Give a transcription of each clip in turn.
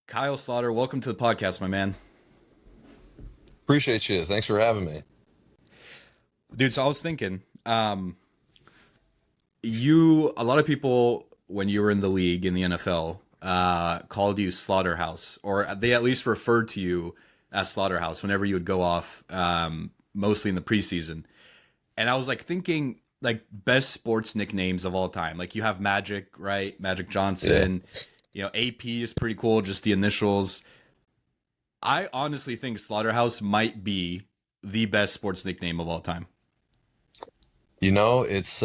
Kyle Slaughter, welcome to the podcast, my man. Appreciate you. Thanks for having me. Dude, so I was thinking, a lot of people, when you were in the league in the NFL, called you Slaughterhouse, or they at least referred to you as Slaughterhouse whenever you would go off, mostly in the preseason. And I was like thinking, like, best sports nicknames of all time. Like, you have Magic, right? Magic Yeah. Johnson. AP is pretty cool, just the initials. I honestly think Slaughterhouse might be the best sports nickname of all time. It's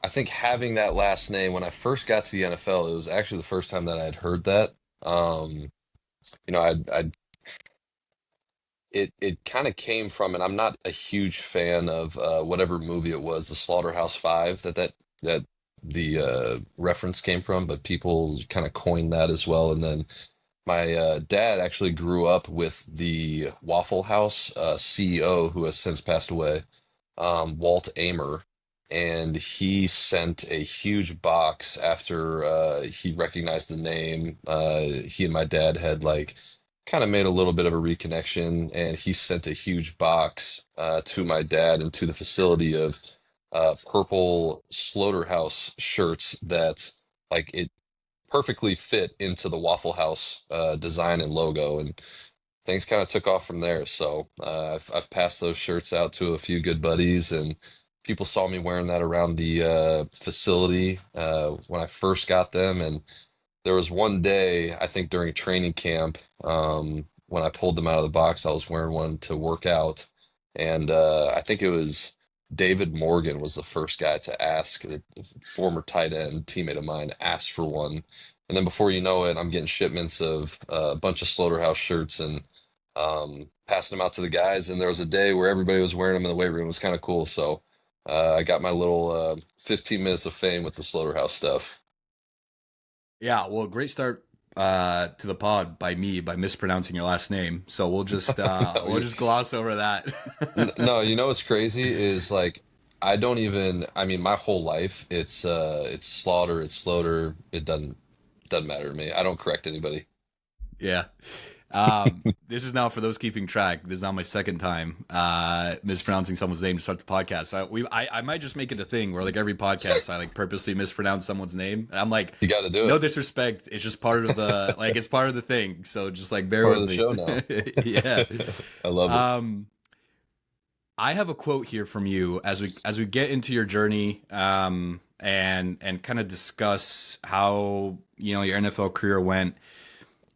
I think having that last name when I first got to the NFL, it was actually the first time that I'd heard that. Um, I it kind of came from, and I'm not a huge fan of whatever movie it was, the Slaughterhouse Five that the reference came from, but people kind of coined that as well. And then my dad actually grew up with the Waffle House CEO who has since passed away, Walt Amer, and he sent a huge box after he recognized the name. He and my dad had like kind of made a little bit of a reconnection, and he sent a huge box to my dad and to the facility of purple slaughterhouse shirts that like it perfectly fit into the Waffle House design and logo, and things kind of took off from there. So I've passed those shirts out to a few good buddies, and people saw me wearing that around the facility when I first got them. And there was one day, I think during training camp, when I pulled them out of the box, I was wearing one to work out, and I think it was David Morgan was the first guy to ask. A former tight end teammate of mine asked for one, and then before you know it, I'm getting shipments of a bunch of Slaughterhouse shirts and passing them out to the guys. And there was a day where everybody was wearing them in the weight room. It was kind of cool. So I got my little 15 minutes of fame with the Slaughterhouse stuff. Yeah, well, great start to the pod by mispronouncing your last name. So we'll just No, gloss over that. no, you know what's crazy is like I don't even I mean my whole life it's slaughter, it's slaughter, it doesn't matter to me. I don't correct anybody. Yeah. This is now for those keeping track. This is now my second time mispronouncing someone's name to start the podcast. I might just make it a thing where like every podcast I like purposely mispronounce someone's name. And I'm like, You got to do no it. disrespect. It's just part of the like it's part of the thing. So just like bear Part of with the me. show now. Yeah. I love it. Um, I have a quote here from you as we get into your journey and kind of discuss how your NFL career went.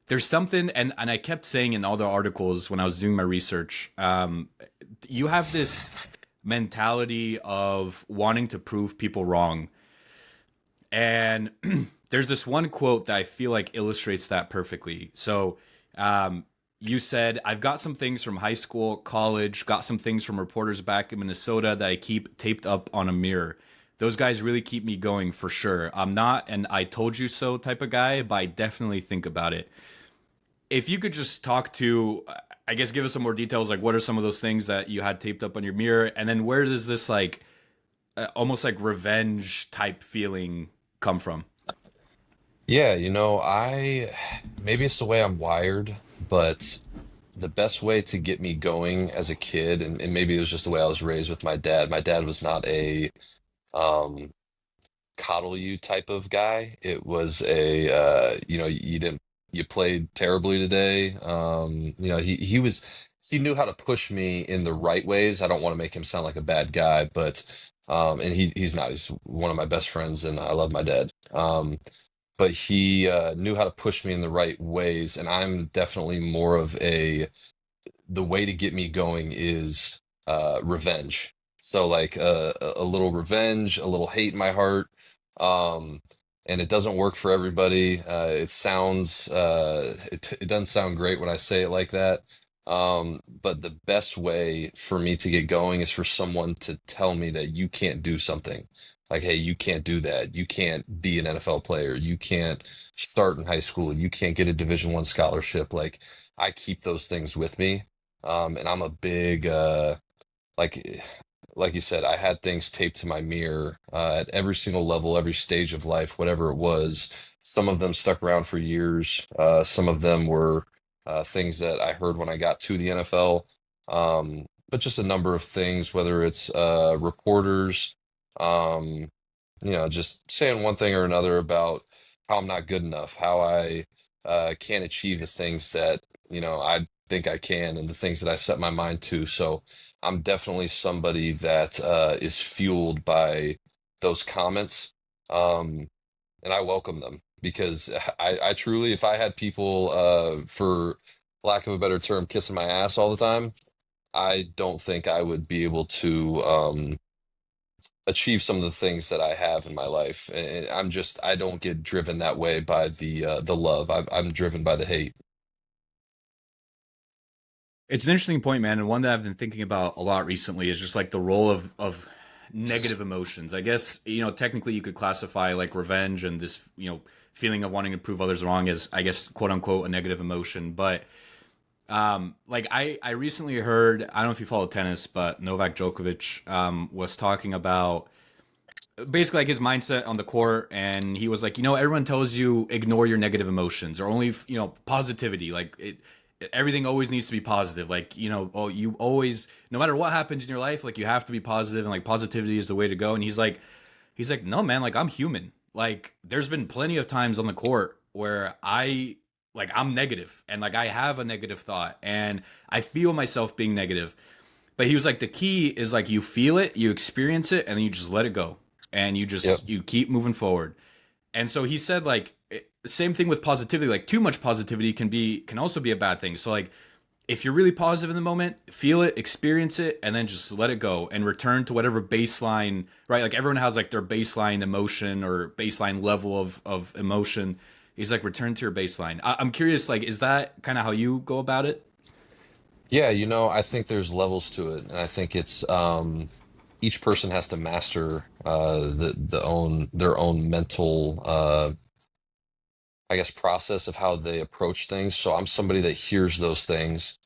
There's something, and I kept saying in all the articles when I was doing my research, you have this mentality of wanting to prove people wrong. And there's this one quote that I feel like illustrates that perfectly. So, you said, I've got some things from high school, college, got some things from reporters back in Minnesota that I keep taped up on a mirror. Those guys really keep me going for sure. I'm not an I told you so type of guy, but I definitely think about it. If you could just talk to, I guess, give us some more details, like what are some of those things that you had taped up on your mirror, and then where does this like almost like revenge type feeling come from? Yeah, I maybe it's the way I'm wired, but the best way to get me going as a kid, and maybe it was just the way I was raised with my dad. My dad was not a um coddle you type of guy. It was a you didn't you played terribly today. He knew how to push me in the right ways. I don't want to make him sound like a bad guy, but and he's not. He's one of my best friends, and I love my dad. But he knew how to push me in the right ways, and I'm definitely more of a the way to get me going is revenge. So like a little revenge, a little hate in my heart, um, and it doesn't work for everybody. It doesn't sound great when I say it like that. But the best way for me to get going is for someone to tell me that you can't do something. Like, hey, you can't do that. You can't be an NFL player. You can't start in high school. You can't get a Division I scholarship. Like, I keep those things with me. And I'm a big like like you said, I had things taped to my mirror at every single level, every stage of life, whatever it was. Some of them stuck around for years. Some of them were things that I heard when I got to the NFL. But just a number of things, whether it's reporters, um, just saying one thing or another about how I'm not good enough, how I can't achieve the things that, I think I can and the things that I set my mind to. So I'm definitely somebody that is fueled by those comments. Um, and I welcome them because I truly, if I had people, for lack of a better term, kissing my ass all the time, I don't think I would be able to achieve some of the things that I have in my life. And I don't get driven that way by the love. I'm driven by the hate. It's an interesting point, man, and one that I've been thinking about a lot recently is just like the role of negative emotions. I guess, technically you could classify like revenge and this, feeling of wanting to prove others wrong as, I guess, quote unquote, a negative emotion. But like I recently heard, I don't know if you follow tennis, but Novak Djokovic was talking about basically like his mindset on the court, and he was like, everyone tells you ignore your negative emotions or only, positivity. Like everything always needs to be positive. Like, oh, you always, no matter what happens in your life, like you have to be positive, and like positivity is the way to go. And he's like, no, man, like I'm human. Like there's been plenty of times on the court where I'm negative, and like I have a negative thought and I feel myself being negative. But he was like, the key is like you feel it, you experience it, and then you just let it go, and Yep. you keep moving forward. And so he said like same thing with positivity. Like too much positivity can also be a bad thing. So like if you're really positive in the moment, feel it, experience it, and then just let it go and return to whatever baseline, right? Like everyone has like their baseline emotion or baseline level of emotion. He's like, return to your baseline. I'm curious, like, is that kind of how you go about it? Yeah, I think there's levels to it, and I think it's each person has to master their own mental I guess process of how they approach things. So I'm somebody that hears those things,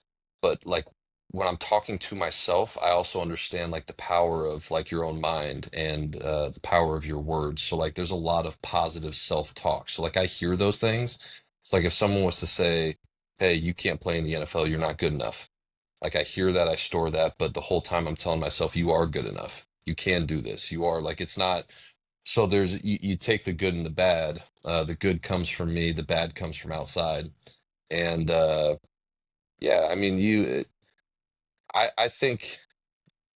but like when I'm talking to myself, I also understand like the power of like your own mind and the power of your words. So like there's a lot of positive self-talk. So like I hear those things. It's like if someone was to say, "Hey, you can't play in the NFL, you're not good enough." Like I hear that, I store that, but the whole time I'm telling myself, "You are good enough. You can do this. You are like it's not." So you take the good and the bad. The good comes from me, the bad comes from outside. And yeah, I mean, I think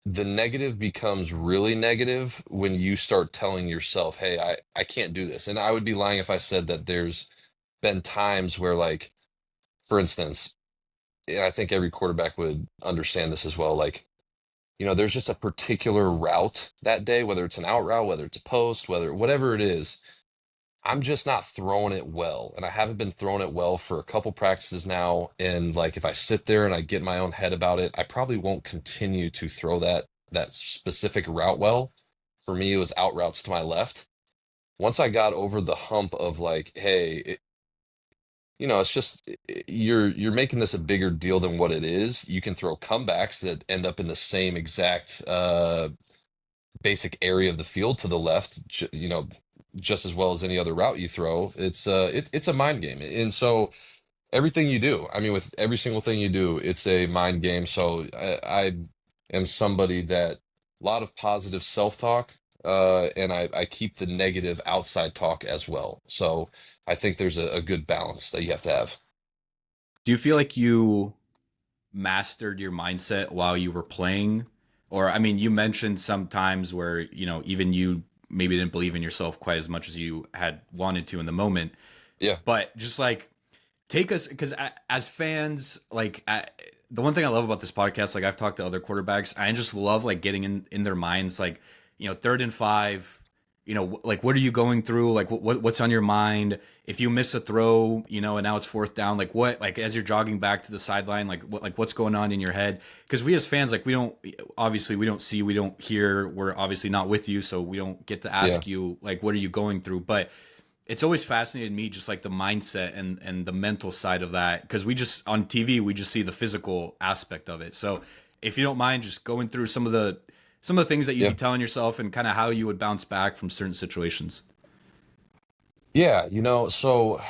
the negative becomes really negative when you start telling yourself, "Hey, I can't do this." And I would be lying if I said that there's been times where, like, for instance, and I think every quarterback would understand this as well. Like, there's just a particular route that day, whether it's an out route, whether it's a post, whatever it is. I'm just not throwing it well. And I haven't been throwing it well for a couple practices now. And like if I sit there and I get in my own head about it, I probably won't continue to throw that specific route well. For me, it was out routes to my left. Once I got over the hump of like, hey, it's just you're making this a bigger deal than what it is. You can throw comebacks that end up in the same exact basic area of the field to the left, just as well as any other route you throw. It's a mind game, and so everything you do, I mean, with every single thing you do, it's a mind game. So I am somebody that a lot of positive self-talk, and I keep the negative outside talk as well. So I think there's a good balance that you have to have. Do you feel like you mastered your mindset while you were playing? Or, I mean, you mentioned some times where, even you maybe didn't believe in yourself quite as much as you had wanted to in the moment. Yeah, But just like, take us, because as fans, like, the one thing I love about this podcast, like, I've talked to other quarterbacks, I just love, like, getting in their minds, like, 3rd and 5, like, what are you going through? Like, what's on your mind? If you miss a throw, and now it's 4th down, like what, like as you're jogging back to the sideline, what's going on in your head? Because we as fans, like we don't see, we don't hear, we're obviously not with you, so we don't get to yeah, ask you like what are you going through. But it's always fascinated me, just like the mindset and the mental side of that, because we just on TV we just see the physical aspect of it. So if you don't mind just going through some of the things that you'd be yeah. telling yourself and kind of how you would bounce back from certain situations. Yeah, so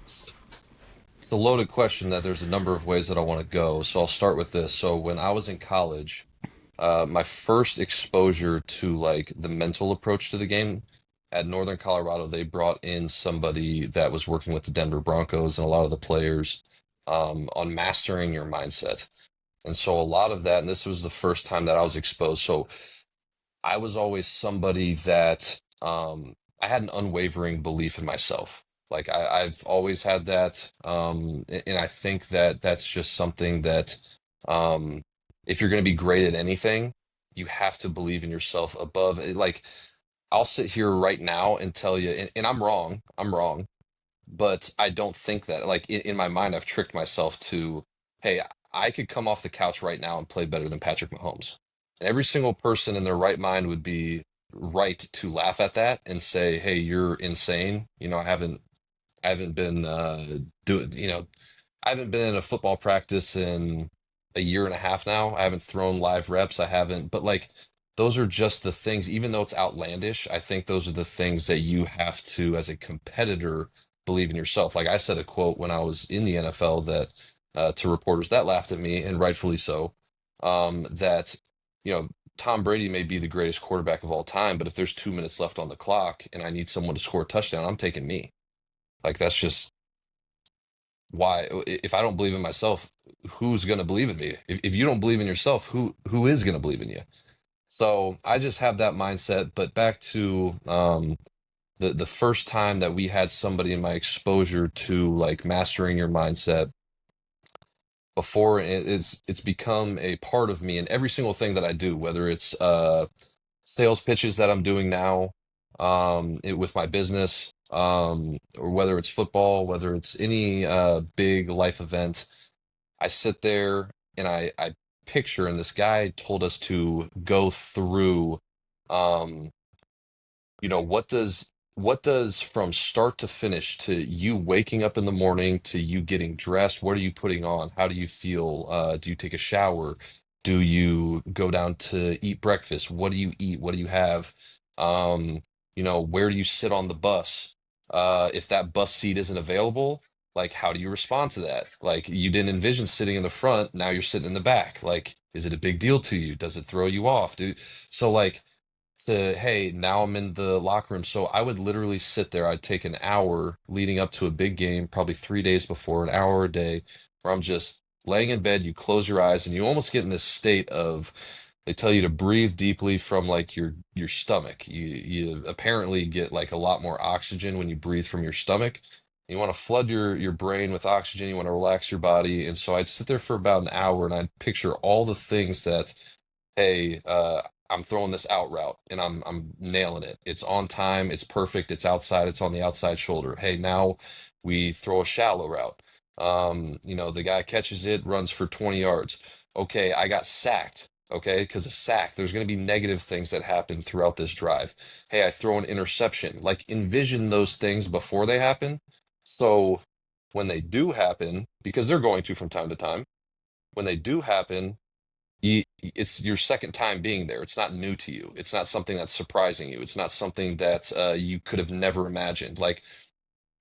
it's a loaded question that there's a number of ways that I want to go. So I'll start with this. So when I was in college, my first exposure to like the mental approach to the game at Northern Colorado, they brought in somebody that was working with the Denver Broncos and a lot of the players on mastering your mindset. And so a lot of that, and this was the first time that I was exposed. So I was always somebody that I had an unwavering belief in myself. Like I've always had that, and I think that that's just something that um, if you're going to be great at anything, you have to believe in yourself above. Like I'll sit here right now and tell you, and I'm wrong. I'm wrong, but I don't think that. Like in my mind, I've tricked myself to, hey, I could come off the couch right now and play better than Patrick Mahomes. And every single person in their right mind would be right to laugh at that and say, hey, you're insane. I haven't been doing, I haven't been in a football practice in a year and a half now. I haven't thrown live reps. I haven't, but like those are just the things, even though it's outlandish, I think those are the things that you have to, as a competitor, believe in yourself. Like I said a quote when I was in the NFL that to reporters that laughed at me, and rightfully so, that, you know, Tom Brady may be the greatest quarterback of all time, but if there's 2 minutes left on the clock and I need someone to score a touchdown, I'm taking me. Like that's just why if I don't believe in myself, who's going to believe in me? If you don't believe in yourself, who is going to believe in you? So I just have that mindset. But back to the first time that we had somebody in my exposure to like mastering your mindset before it's become a part of me in every single thing that I do, whether it's sales pitches that I'm doing now with my business, or whether it's football, whether it's any big life event. I sit there and I picture, and this guy told us to go through, um, what does from start to finish to you waking up in the morning to you getting dressed, what are you putting on? How do you feel? Do you take a shower? Do you go down to eat breakfast? What do you eat? What do you have? Um, where do you sit on the bus? If that bus seat isn't available, like how do you respond to that? Like you didn't envision sitting in the front, now you're sitting in the back. Like, is it a big deal to you? Does it throw you off? So like to, hey, now I'm in the locker room. So I would literally sit there. I'd take an hour leading up to a big game, probably 3 days before, an hour a day, where I'm just laying in bed. You close your eyes and you almost get in this state of, they tell you to breathe deeply from like your stomach. You apparently get like a lot more oxygen when you breathe from your stomach. You want to flood your brain with oxygen. You want to relax your body. And so I'd sit there for about an hour and I'd picture all the things that, hey, I'm throwing this out route and I'm nailing it. It's on time, it's perfect, it's outside, it's on the outside shoulder. Hey, now we throw a shallow route. The guy catches it, runs for 20 yards. Okay, I got sacked. Okay, because a sack, there's going to be negative things that happen throughout this drive. Hey, I throw an interception. Like envision those things before they happen. So when they do happen, because they're going to from time to time, when they do happen, it's your second time being there. It's not new to you. It's not something that's surprising you. It's not something that you could have never imagined. Like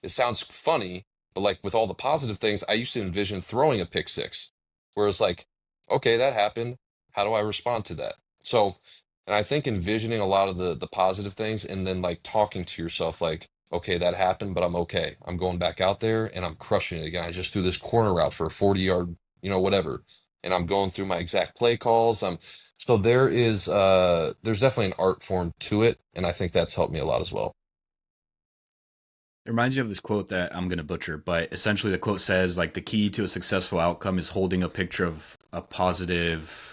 it sounds funny, but like with all the positive things, I used to envision throwing a pick six, whereas like, okay, that happened. How do I respond to that? So, and I think envisioning a lot of the positive things, and then like talking to yourself, like, okay, that happened, but I'm okay. I'm going back out there and I'm crushing it again. I just threw this corner route for a 40-yard, whatever, and I'm going through my exact play calls. So there's definitely an art form to it, and I think that's helped me a lot as well. It reminds you of this quote that I'm going to butcher, but essentially the quote says like the key to a successful outcome is holding a picture of a positive,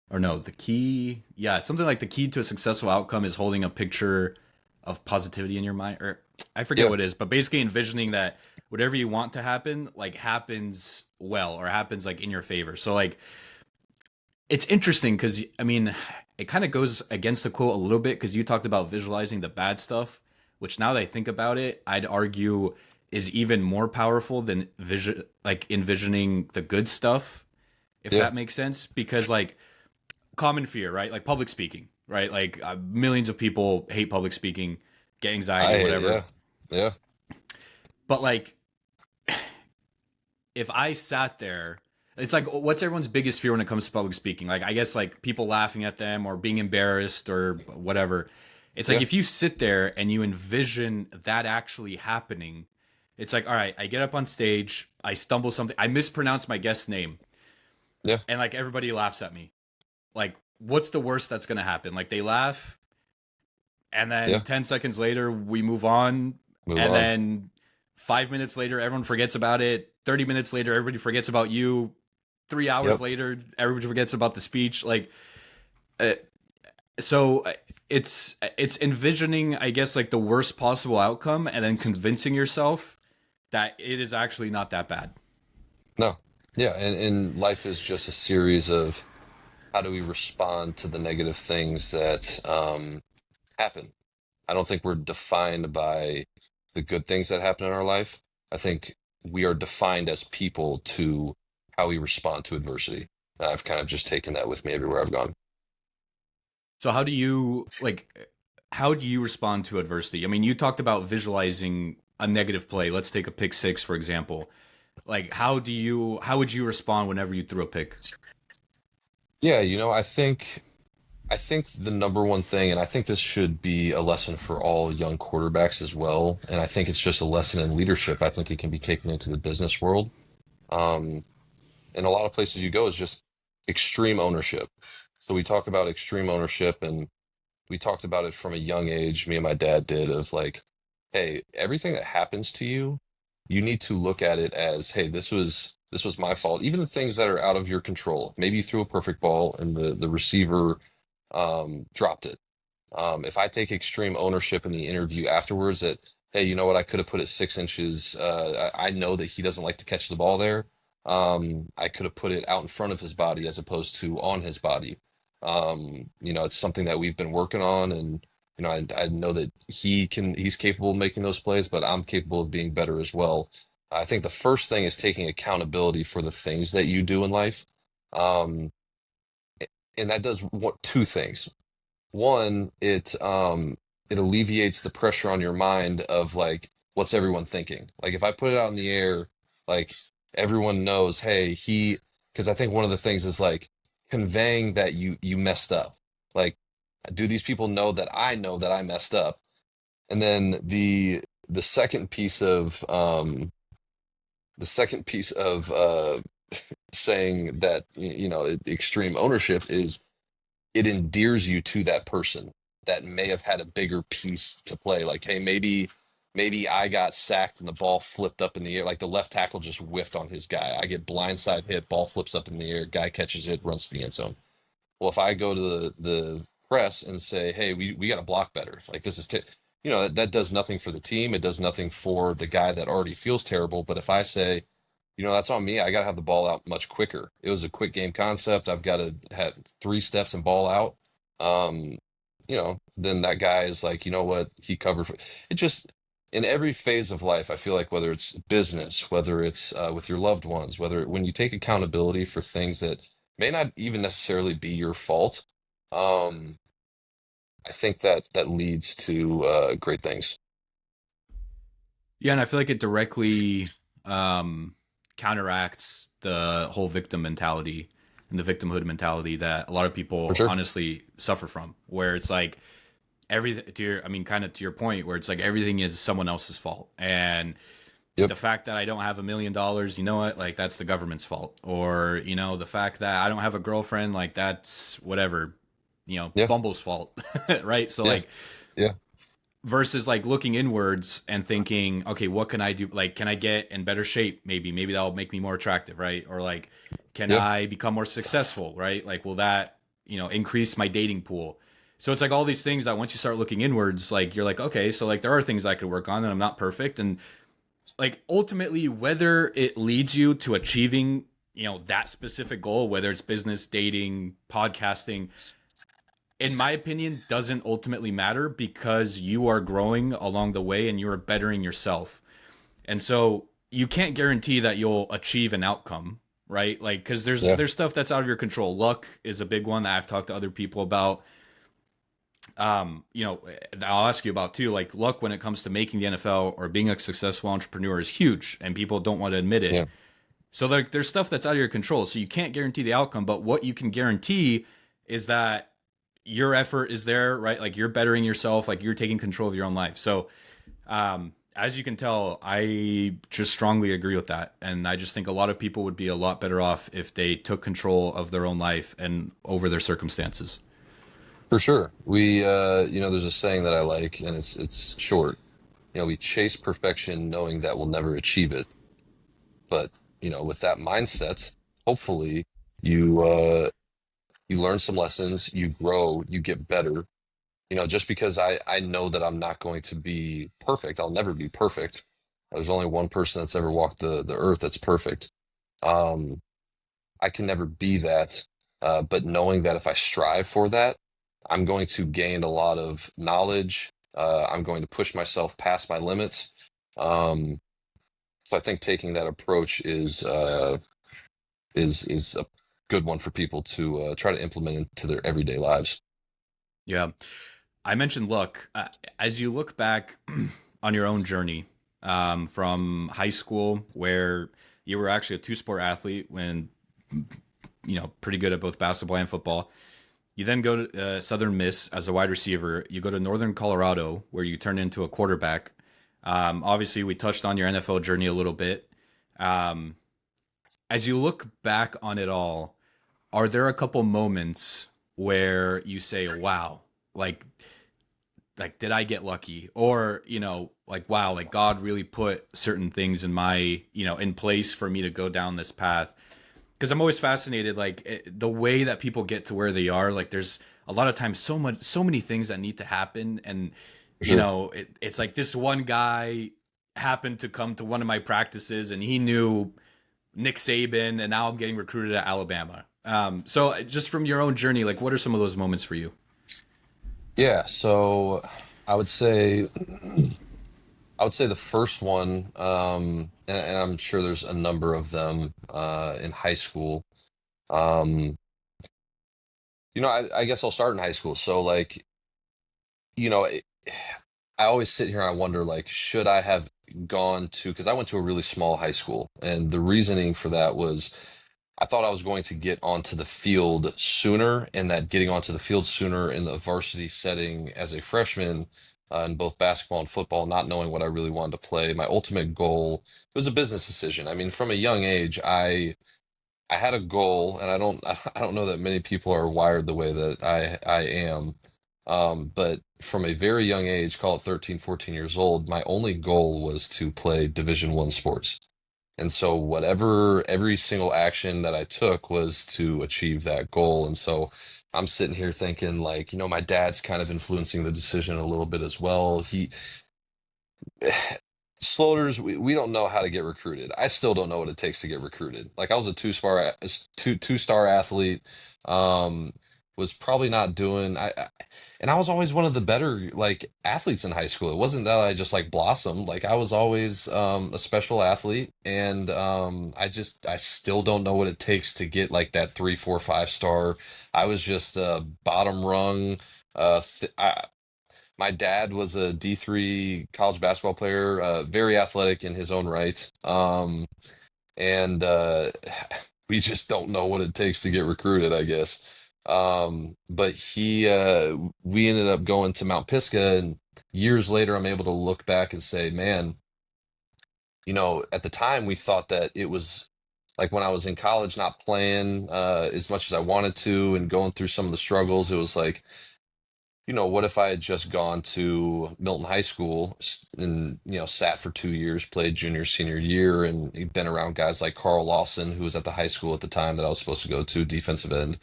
or no, the key, yeah, something like the key to a successful outcome is holding a picture of positivity in your mind, or I forget Yeah. what it is, but basically envisioning that whatever you want to happen like happens well or happens like in your favor. So like it's interesting because I mean, it kind of goes against the quote a little bit because you talked about visualizing the bad stuff, which now that I think about it, I'd argue is even more powerful than vision, like envisioning the good stuff, if Yeah. that makes sense. Because like common fear, right? Like public speaking, right? Like millions of people hate public speaking. get anxiety, whatever. Yeah, yeah, But like, if I sat there, it's like, what's everyone's biggest fear when it comes to public speaking? Like, I guess like people laughing at them or being embarrassed or whatever. It's like yeah, if you sit there and you envision that actually happening, it's like, all right, I get up on stage, I stumble something, I mispronounce my guest's name, yeah, and like everybody laughs at me. Like, what's the worst that's gonna happen? Like they laugh, and then yeah. 10 seconds later we move on, Move and on. then 5 minutes later everyone forgets about it. 30 minutes later everybody forgets about you. 3 hours Yep. later everybody forgets about the speech. Like, uh, so it's envisioning, I guess, like the worst possible outcome and then convincing yourself that it is actually not that bad. No. Yeah, and life is just a series of how do we respond to the negative things that happen. I don't think we're defined by the good things that happen in our life. I think we are defined as people to how we respond to adversity. I've kind of just taken that with me everywhere I've gone. So how do you respond to adversity? I mean, you talked about visualizing a negative play. Let's take a pick six, for example. Like, how would you respond whenever you threw a pick? Yeah, I think the number one thing, and I think this should be a lesson for all young quarterbacks as well, and I think it's just a lesson in leadership. I think it can be taken into the business world. Um, in a lot of places you go is just extreme ownership. So we talk about extreme ownership, and we talked about it from a young age, me and my dad did, of like, hey, everything that happens to you, you need to look at it as, hey, this was my fault. Even the things that are out of your control. Maybe you threw a perfect ball and the receiver dropped it. If I take extreme ownership in the interview afterwards that, hey, you know what, I could have put it 6 inches. I know that he doesn't like to catch the ball there. I could have put it out in front of his body as opposed to on his body. It's something that we've been working on, and I know that he's capable of making those plays, but I'm capable of being better as well. I think the first thing is taking accountability for the things that you do in life. Um, and that does two things. One, it alleviates the pressure on your mind of like, what's everyone thinking? Like if I put it out in the air, like everyone knows, hey, because I think one of the things is like conveying that you messed up. Like, do these people know that I messed up? And then the second piece of saying that extreme ownership is it endears you to that person that may have had a bigger piece to play. Like, hey, maybe I got sacked and the ball flipped up in the air. Like the left tackle just whiffed on his guy. I get blindside hit, ball flips up in the air, guy catches it, runs to the end zone. Well, if I go to the press and say, hey, we got to block better. Like this is, that does nothing for the team. It does nothing for the guy that already feels terrible. But if I say, that's on me. I got to have the ball out much quicker. It was a quick game concept. I've got to have 3 steps and ball out. Um, then that guy is like, you know what? He covered for it. Just in every phase of life, I feel like whether it's business, whether it's with your loved ones, whether when you take accountability for things that may not even necessarily be your fault, um, I think that leads to great things. Yeah, and I feel like it directly um, counteracts the whole victim mentality and the victimhood mentality that a lot of For people sure. honestly suffer from, where it's like everything I mean, kind of to your point, where it's like everything is someone else's fault, and Yep. the fact that I don't have $1 million, you know what, like that's the government's fault, or the fact that I don't have a girlfriend, like that's whatever, Yeah. Bumble's fault, right? So Yeah. like Yeah. versus like looking inwards and thinking, okay, what can I do? Like, can I get in better shape? Maybe that'll make me more attractive, right? Or like, can Yeah. I become more successful, right? Like, will that, increase my dating pool? So it's like all these things that once you start looking inwards, like you're like, okay, so like there are things I could work on and I'm not perfect. And like ultimately, whether it leads you to achieving, that specific goal, whether it's business, dating, podcasting, in my opinion, doesn't ultimately matter because you are growing along the way and you are bettering yourself. And so you can't guarantee that you'll achieve an outcome, right? Like, because there's Yeah. there's stuff that's out of your control. Luck is a big one that I've talked to other people about. I'll ask you about too, like luck when it comes to making the NFL or being a successful entrepreneur is huge, and people don't want to admit it. Yeah, So there's stuff that's out of your control. So you can't guarantee the outcome, but what you can guarantee is that your effort is there, right? Like you're bettering yourself, like you're taking control of your own life. So as you can tell, I just strongly agree with that. And I just think a lot of people would be a lot better off if they took control of their own life and over their circumstances. for sure. There's a saying that I like, and it's short. We chase perfection knowing that we'll never achieve it. But, with that mindset, hopefully you learn some lessons, you grow, you get better. Just because I know that I'm not going to be perfect, I'll never be perfect. There's only one person that's ever walked the earth that's perfect. Um, I can never be that. But knowing that if I strive for that, I'm going to gain a lot of knowledge. I'm going to push myself past my limits. Um, so I think taking that approach is a good one for people to try to implement into their everyday lives. Yeah. I mentioned luck. As you look back on your own journey from high school, where you were actually a two sport athlete when, pretty good at both basketball and football. You then go to Southern Miss as a wide receiver. You go to Northern Colorado, where you turn into a quarterback. Obviously, we touched on your NFL journey a little bit. Um, as you look back on it all, are there a couple moments where you say, "Wow, like did I get lucky?" Or like, "Wow, like God really put certain things in my in place for me to go down this path." Because I'm always fascinated, like the way that people get to where they are. Like there's a lot of times so many things that need to happen, and For sure. it's like this one guy happened to come to one of my practices, and he knew Nick Saban, and now I'm getting recruited at Alabama. So just from your own journey, like what are some of those moments for you? Yeah, so I would say I would say the first one, and I'm sure there's a number of them in high school. Um, I guess I'll start in high school. So like, you know, it, I always sit here and I wonder like, should I have gone to, because I went to a really small high school, and the reasoning for that was I thought I was going to get onto the field sooner, and that getting onto the field sooner in the varsity setting as a freshman in both basketball and football, not knowing what I really wanted to play, my ultimate goal, it was a business decision. I mean, from a young age, I had a goal, and I don't know that many people are wired the way that I am. But from a very young age, call it 13, 14 years old, my only goal was to play Division I sports. And so whatever every single action that I took was to achieve that goal. And so I'm sitting here thinking like, my dad's kind of influencing the decision a little bit as well. Sloaters, we don't know how to get recruited. I still don't know what it takes to get recruited. Like I was a two-star athlete, um, was probably not doing and I was always one of the better like athletes in high school. It wasn't that I just like blossomed. Like I was always a special athlete, and I still don't know what it takes to get like that 3, 4, 5 star. I was just bottom rung. Th My dad was a D3 college basketball player, very athletic in his own right. And we just don't know what it takes to get recruited, I guess. But we ended up going to Mount Pisgah, and years later, I'm able to look back and say, man, at the time we thought that it was like when I was in college, not playing as much as I wanted to and going through some of the struggles, it was like, what if I had just gone to Milton High School and, sat for 2 years, played junior, senior year, and been around guys like Carl Lawson, who was at the high school at the time that I was supposed to go to, defensive end.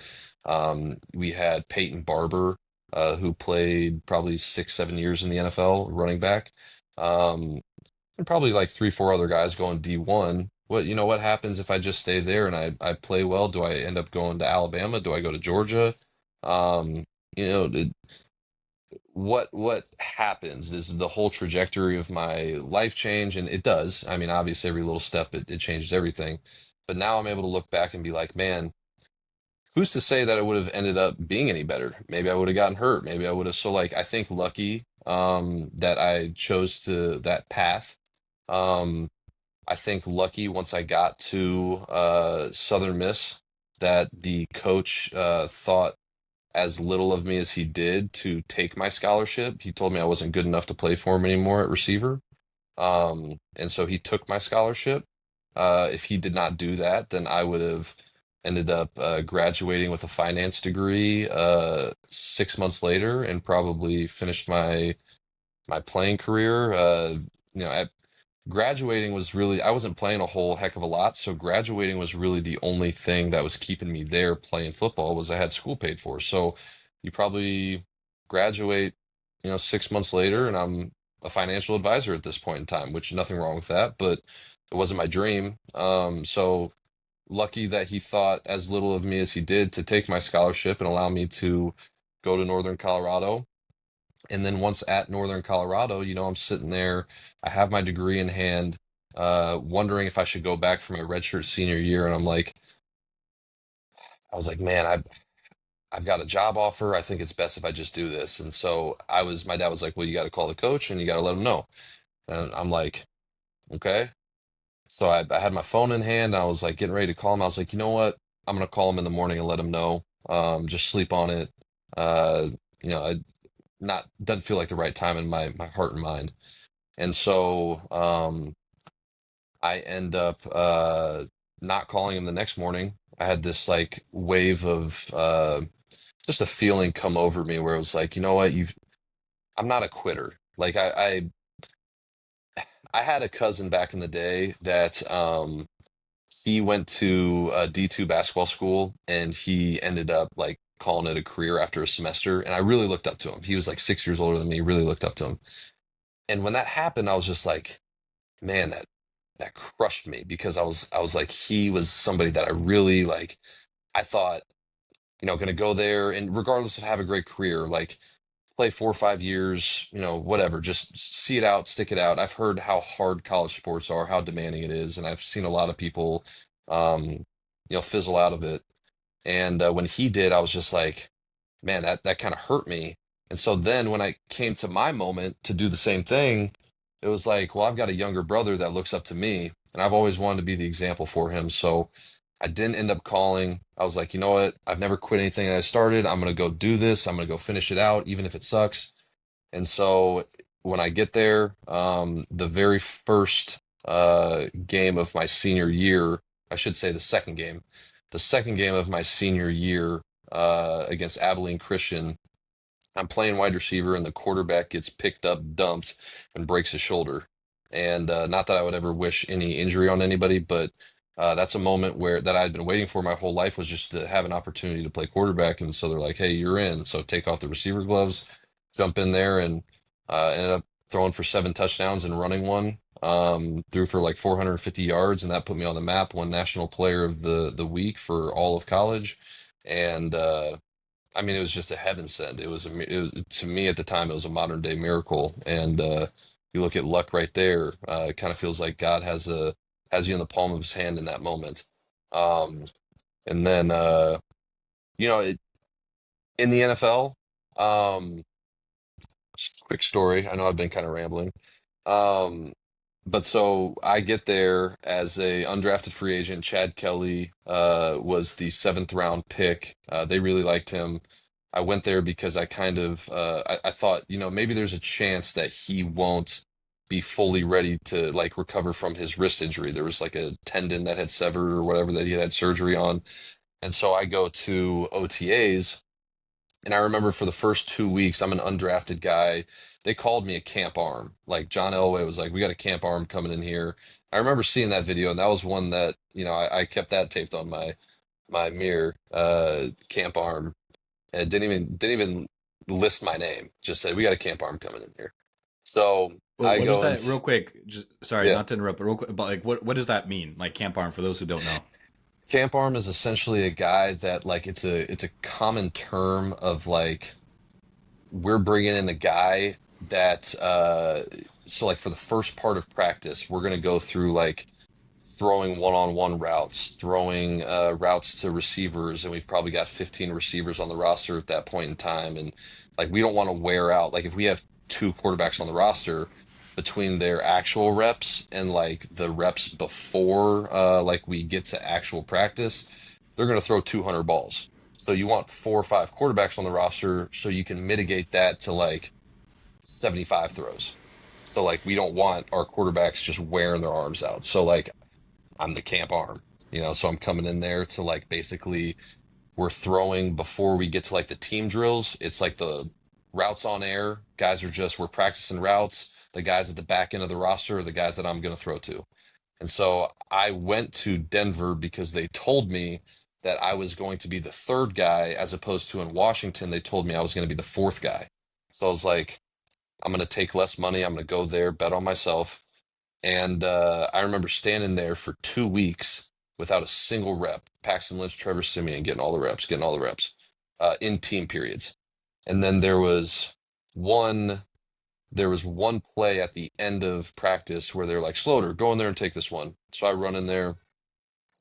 We had Peyton Barber, who played probably 6, 7 years in the NFL, running back. Um, and probably like 3, 4 other guys going D1. What happens if I just stay there and I play well? Do I end up going to Alabama? Do I go to Georgia? Um, you know, what happens is the whole trajectory of my life change, and it does. I mean, obviously every little step it changes everything. But now I'm able to look back and be like, man, who's to say that it would have ended up being any better? Maybe I would have gotten hurt. Maybe I would have. So like, I think lucky that I chose to that path. Um, I think lucky once I got to Southern Miss that the coach thought as little of me as he did to take my scholarship. He told me I wasn't good enough to play for him anymore at receiver. And so he took my scholarship. If he did not do that, then I would have ended up graduating with a finance degree 6 months later and probably finished my playing career. At graduating was really, I wasn't playing a whole heck of a lot, so graduating was really the only thing that was keeping me there playing football was I had school paid for. So you probably graduate, 6 months later, and I'm a financial advisor at this point in time, which nothing wrong with that, but it wasn't my dream. So lucky that he thought as little of me as he did to take my scholarship and allow me to go to Northern Colorado. And then once at Northern Colorado, I'm sitting there, I have my degree in hand, wondering if I should go back for my redshirt senior year. And I was like, man, I've got a job offer. I think it's best if I just do this. And so my dad was like, well, you got to call the coach and you got to let him know. And I'm like, okay. So I had my phone in hand. And I was like getting ready to call him. I was like, you know what? I'm going to call him in the morning and let him know. Just sleep on it. Uh, I not doesn't feel like the right time in my heart and mind. And so I end up not calling him the next morning. I had this like wave of just a feeling come over me where it was like, you know what, I'm not a quitter. Like I had a cousin back in the day that he went to a D2 basketball school and he ended up like calling it a career after a semester. And I really looked up to him. He was like 6 years older than me, really looked up to him. And when that happened, I was just like, man, that crushed me because I was like he was somebody that I really like. I thought, going to go there and regardless of have a great career, like play 4 or 5 years, whatever, just see it out, stick it out. I've heard how hard college sports are, how demanding it is, and I've seen a lot of people, um, fizzle out of it. And when he did, I was just like, man, that kind of hurt me. And so then when I came to my moment to do the same thing, it was like, well, I've got a younger brother that looks up to me, and I've always wanted to be the example for him. So I didn't end up calling. I was like, you know what? I've never quit anything that I started. I'm going to go do this. I'm going to go finish it out, even if it sucks. And so when I get there, the very first game of my senior year, I should say the second game of my senior year against Abilene Christian, I'm playing wide receiver and the quarterback gets picked up, dumped, and breaks his shoulder. And not that I would ever wish any injury on anybody, but that's a moment where that I'd been waiting for my whole life was just to have an opportunity to play quarterback. And so they're like, "Hey, you're in." So take off the receiver gloves, jump in there, and ended up throwing for 7 touchdowns and running one. Threw for like 450 yards, and that put me on the map. Won National Player of the Week for all of college, and I mean, it was just a heaven sent. It was to me at the time, it was a modern day miracle. And you look at luck right there. It kind of feels like God has you in the palm of His hand in that moment. Um, and then you know, it, in the NFL, um, just a quick story. I know I've been kind of rambling. Um, but so I get there as a undrafted free agent. Chad Kelly was the seventh round pick. They really liked him. I went there because I kind of I thought, maybe there's a chance that he won't be fully ready to like recover from his wrist injury. There was like a tendon that had severed or whatever that he had surgery on. And so I go to OTAs and I remember for the first 2 weeks, I'm an undrafted guy. They called me a camp arm. Like John Elway was like, "We got a camp arm coming in here." I remember seeing that video, and that was one that I kept that taped on my mirror. Camp arm. And it didn't even list my name. Just said, "We got a camp arm coming in here." So Well, I what is go that? and Real quick, just sorry, yeah, not to interrupt, but real quick, but like, what does that mean? Like camp arm for those who don't know. camp arm is essentially a guy that like it's a common term of like we're bringing in a guy that so like for the first part of practice we're going to go through like throwing one-on-one routes, throwing routes to receivers, and we've probably got 15 receivers on the roster at that point in time. And like we don't want to wear out. Like if we have two quarterbacks on the roster, between their actual reps and like the reps before like we get to actual practice, they're going to throw 200 balls. So you want 4 or 5 quarterbacks on the roster so you can mitigate that to like 75 throws. So like we don't want our quarterbacks just wearing their arms out. So like I'm the camp arm, so I'm coming in there to like basically we're throwing before we get to like the team drills. It's like the routes on air. Guys are just, we're practicing routes. The guys at the back end of the roster are the guys that I'm going to throw to. And so I went to Denver because they told me that I was going to be the third guy, as opposed to in Washington, they told me I was going to be the fourth guy. So I was like, I'm going to take less money. I'm going to go there, bet on myself. And I remember standing there for 2 weeks without a single rep. Paxton Lynch, Trevor Siemian getting all the reps, in team periods. And then one there was one play at the end of practice where they're like, Sloter, go in there and take this one. So I run in there,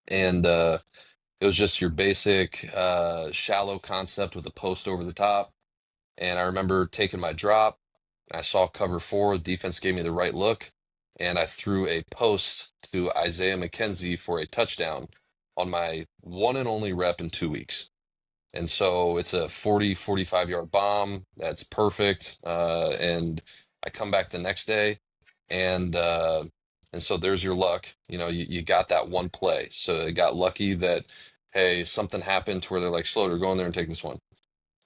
and it was just your basic shallow concept with a post over the top. And I remember taking my drop. I saw cover four. Defense gave me the right look, and I threw a post to Isaiah McKenzie for a touchdown on my one and only rep in 2 weeks. And so it's a 45 yard bomb. That's perfect. And I come back the next day, and so there's your luck. You got that one play. So I got lucky that, hey, something happened to where they're like, Sloter, go in there and take this one.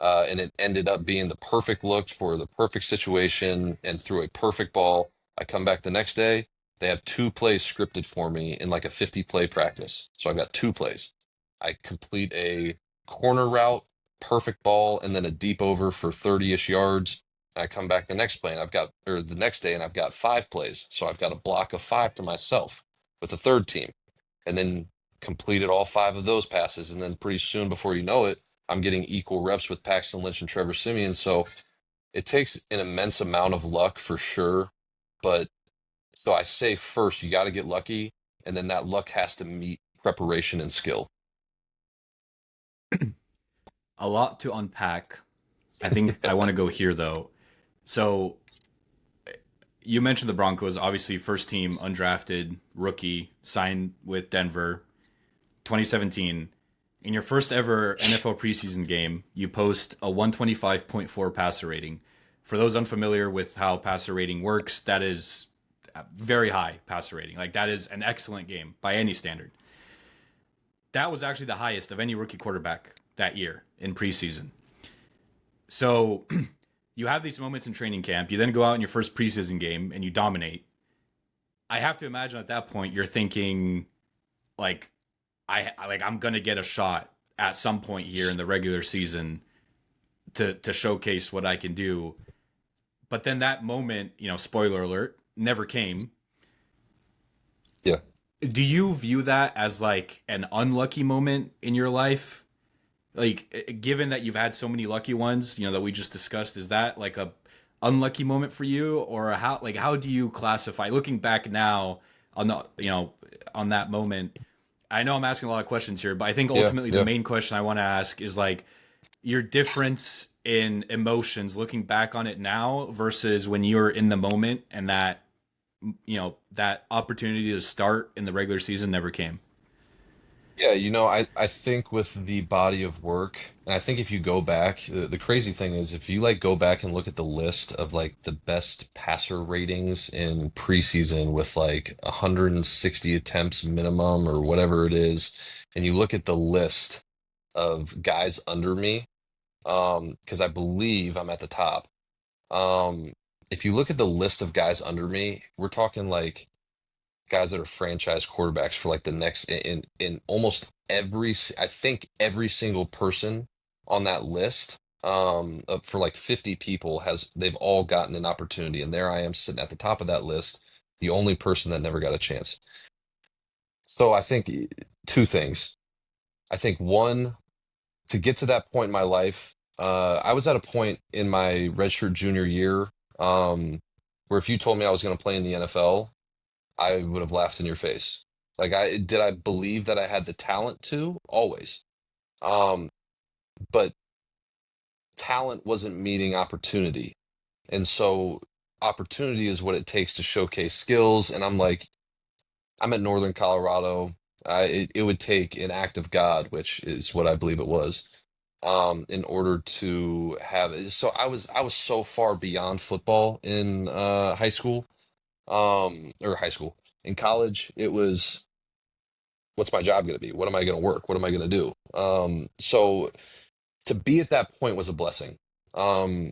And it ended up being the perfect look for the perfect situation and threw a perfect ball. I come back the next day. They have 2 plays scripted for me in like a 50 play practice. So I've got 2 plays. I complete a corner route, perfect ball, and then a deep over for 30-ish yards. I come back the next day, and I've got 5 plays. So I've got a block of 5 to myself with the third team, and then completed all 5 of those passes. And then pretty soon, before you know it, I'm getting equal reps with Paxton Lynch and Trevor Siemian. So it takes an immense amount of luck for sure. But so I say first, you got to get lucky, and then that luck has to meet preparation and skill. A lot to unpack. I think I want to go here though. So you mentioned the Broncos, obviously first team undrafted rookie signed with Denver 2017. In your first ever NFL preseason game, you post a 125.4 passer rating. For those unfamiliar with how passer rating works, that is a very high passer rating. Like that is an excellent game by any standard. That was actually the highest of any rookie quarterback that year in preseason. So you have these moments in training camp. You then go out in your first preseason game and you dominate. I have to imagine at that point you're thinking like I'm gonna get a shot at some point here in the regular season to showcase what I can do. But then that moment, spoiler alert, never came. Yeah. Do you view that as like an unlucky moment in your life? Like given that you've had so many lucky ones, that we just discussed, is that like a unlucky moment for you, or how do you classify looking back now on on that moment? I know I'm asking a lot of questions here, but I think Yeah. ultimately the Yeah. main question I want to ask is like your difference in emotions looking back on it now versus when you were in the moment, and that opportunity to start in the regular season never came. Yeah, I think with the body of work, and I think if you go back, the crazy thing is if you like go back and look at the list of like the best passer ratings in preseason with like 160 attempts minimum or whatever it is, and you look at the list of guys under me, because I believe I'm at the top. Um, if you look at the list of guys under me, we're talking like guys that are franchise quarterbacks for like the next in almost I think every single person on that list for like 50 people they've all gotten an opportunity, and there I am sitting at the top of that list, the only person that never got a chance. So I think 2 things. I think one, to get to that point in my life, I was at a point in my redshirt junior year, where if you told me I was going to play in the NFL, I would have laughed in your face. Like I believe that I had the talent to always. Um, but talent wasn't meeting opportunity. And so opportunity is what it takes to showcase skills. And I'm like, I'm at Northern Colorado. It would take an act of God, which is what I believe it was, in order to have. So I was so far beyond football in high school, or high school. In college, it was, what's my job going to be? What am I going to work? What am I going to do? So to be at that point was a blessing. Um,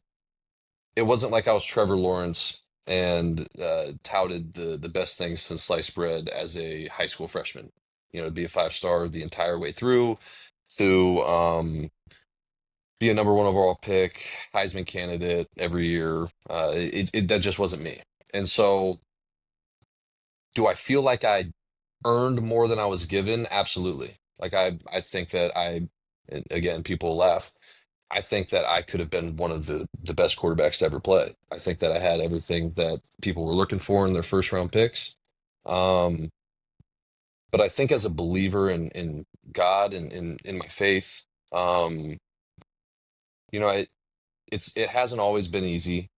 it wasn't like I was Trevor Lawrence and touted the best things since sliced bread as a high school freshman. You know, to be a 5-star the entire way through, to be a number one overall pick, Heisman candidate every year. That just wasn't me. And so, do I feel like I earned more than I was given? Absolutely. Like I think that and again, people laugh. I think that I could have been one of the best quarterbacks to ever play. I think that I had everything that people were looking for in their first round picks. Um, but I think as a believer in God and in my faith, um, you know, it hasn't always been easy.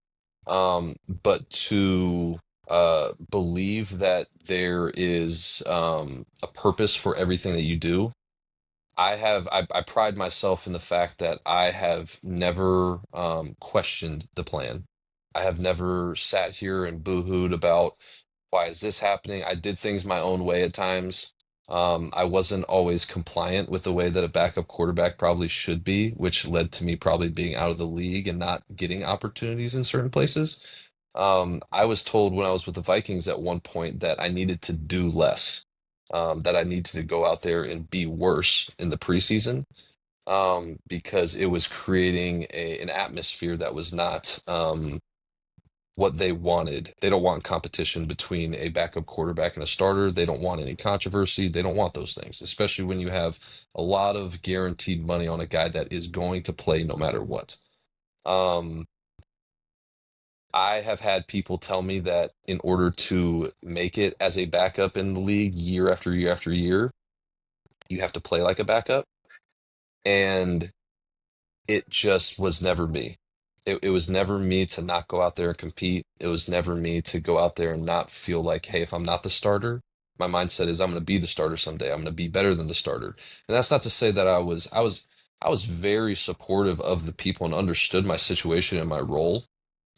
But to believe that there is a purpose for everything that you do. I pride myself in the fact that I have never questioned the plan. I have never sat here and boohooed about why is this happening. I did things my own way at times. I wasn't always compliant with the way that a backup quarterback probably should be, which led to me probably being out of the league and not getting opportunities in certain places. I was told when I was with the Vikings at one point that I needed to do less, that I needed to go out there and be worse in the preseason, because it was creating an atmosphere that was not what they wanted. They don't want competition between a backup quarterback and a starter. They don't want any controversy. They don't want those things, especially when you have a lot of guaranteed money on a guy that is going to play no matter what. Um, I have had people tell me that in order to make it as a backup in the league year after year after year, you have to play like a backup. And it just was never me. It was never me to not go out there and compete. It was never me to go out there and not feel like, hey, if I'm not the starter, my mindset is I'm going to be the starter someday. I'm going to be better than the starter. And that's not to say that I was very supportive of the people and understood my situation and my role.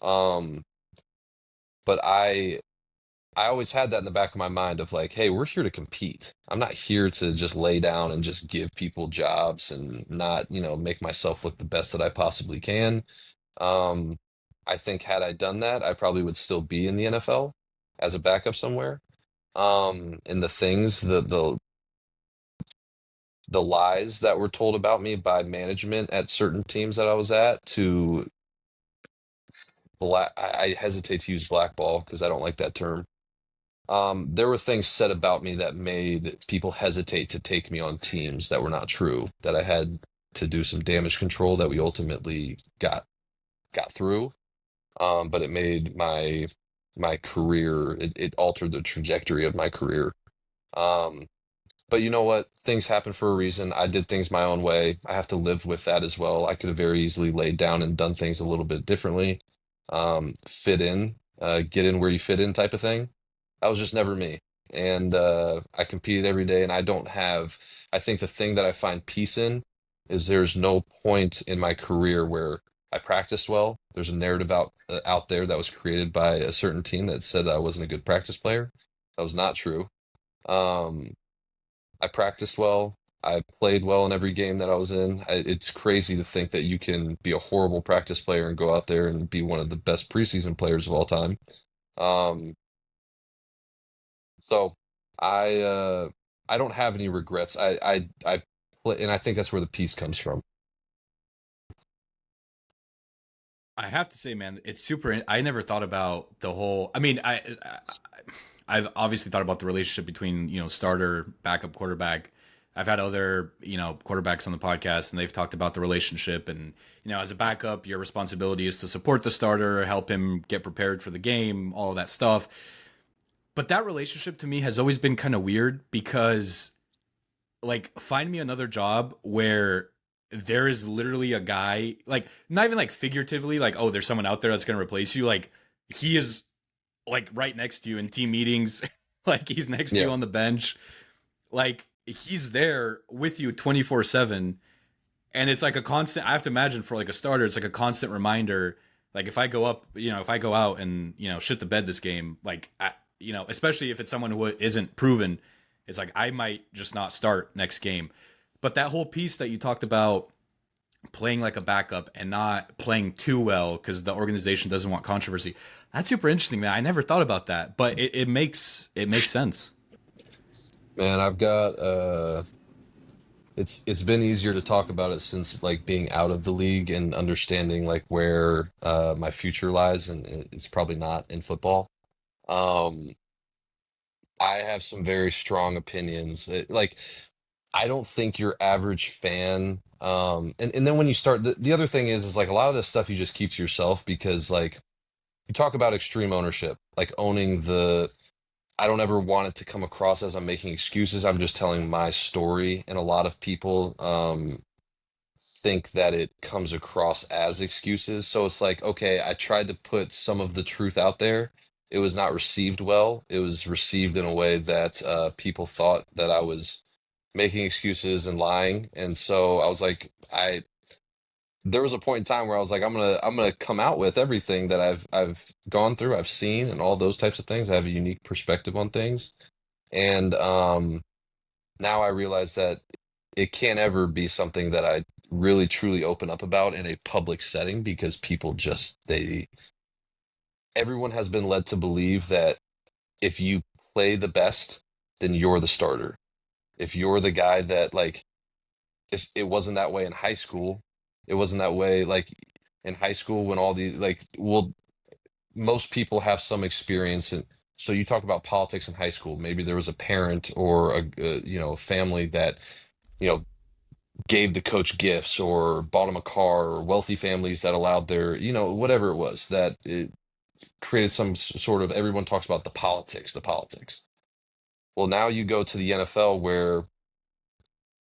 Um, but I always had that in the back of my mind of like, hey, we're here to compete. I'm not here to just lay down and just give people jobs and not, make myself look the best that I possibly can. Um, I think had I done that, I probably would still be in the NFL as a backup somewhere. And the things, the lies that were told about me by management at certain teams that I was at to I hesitate to use blackball because I don't like that term. There were things said about me that made people hesitate to take me on teams that were not true, that I had to do some damage control that we ultimately got through. But it made my career, it altered the trajectory of my career. Um, but you know what? Things happen for a reason. I did things my own way. I have to live with that as well. I could have very easily laid down and done things a little bit differently. Fit in, get in where you fit in type of thing. That was just never me. And I competed every day, and I think the thing that I find peace in is there's no point in my career where I practiced well. There's a narrative out there that was created by a certain team that said I wasn't a good practice player. That was not true. Um, I practiced well. I played well in every game that I was in. It's crazy to think that you can be a horrible practice player and go out there and be one of the best preseason players of all time. Um, so I uh, I don't have any regrets. I play, and I think that's where the peace comes from. I have to say, man, it's super. I never thought about the whole. I mean, I've obviously thought about the relationship between starter, backup quarterback. I've had other quarterbacks on the podcast, and they've talked about the relationship. And as a backup, your responsibility is to support the starter, help him get prepared for the game, all of that stuff. But that relationship to me has always been kind of weird because like find me another job where there is literally a guy, like not even like figuratively like, oh, there's someone out there that's going to replace you, like he is like right next to you in team meetings, like he's next to you Yeah. on the bench, like he's there with you 24/7. And it's like a constant, I have to imagine for like a starter, it's like a constant reminder, like if I go up, if I go out and shit the bed this game, like especially if it's someone who isn't proven, it's like I might just not start next game. But that whole piece that you talked about, playing like a backup and not playing too well because the organization doesn't want controversy, that's super interesting, man. I never thought about that, but it makes sense. Man, I've got it's been easier to talk about it since like being out of the league and understanding like where my future lies, and it's probably not in football. Um, I have some very strong opinions. Like I don't think your average fan, and then when you start, the other thing is like a lot of this stuff you just keep to yourself because like you talk about extreme ownership, like owning the, I don't ever want it to come across as I'm making excuses. I'm just telling my story. And a lot of people think that it comes across as excuses. So it's like, okay, I tried to put some of the truth out there. It was not received well. It was received in a way that people thought that I was making excuses and lying. And so I was like, there was a point in time where I was like, I'm gonna come out with everything that I've gone through, I've seen, and all those types of things. I have a unique perspective on things. And now I realize that it can't ever be something that I really truly open up about in a public setting because people just everyone has been led to believe that if you play the best, then you're the starter. If you're the guy that like it wasn't that way in high school. It wasn't that way like in high school when all the like well most people have some experience in, so you talk about politics in high school. Maybe there was a parent or a family that you know gave the coach gifts or bought him a car, or wealthy families that allowed their whatever it was that it created some sort of, everyone talks about the politics. Well, now you go to the NFL where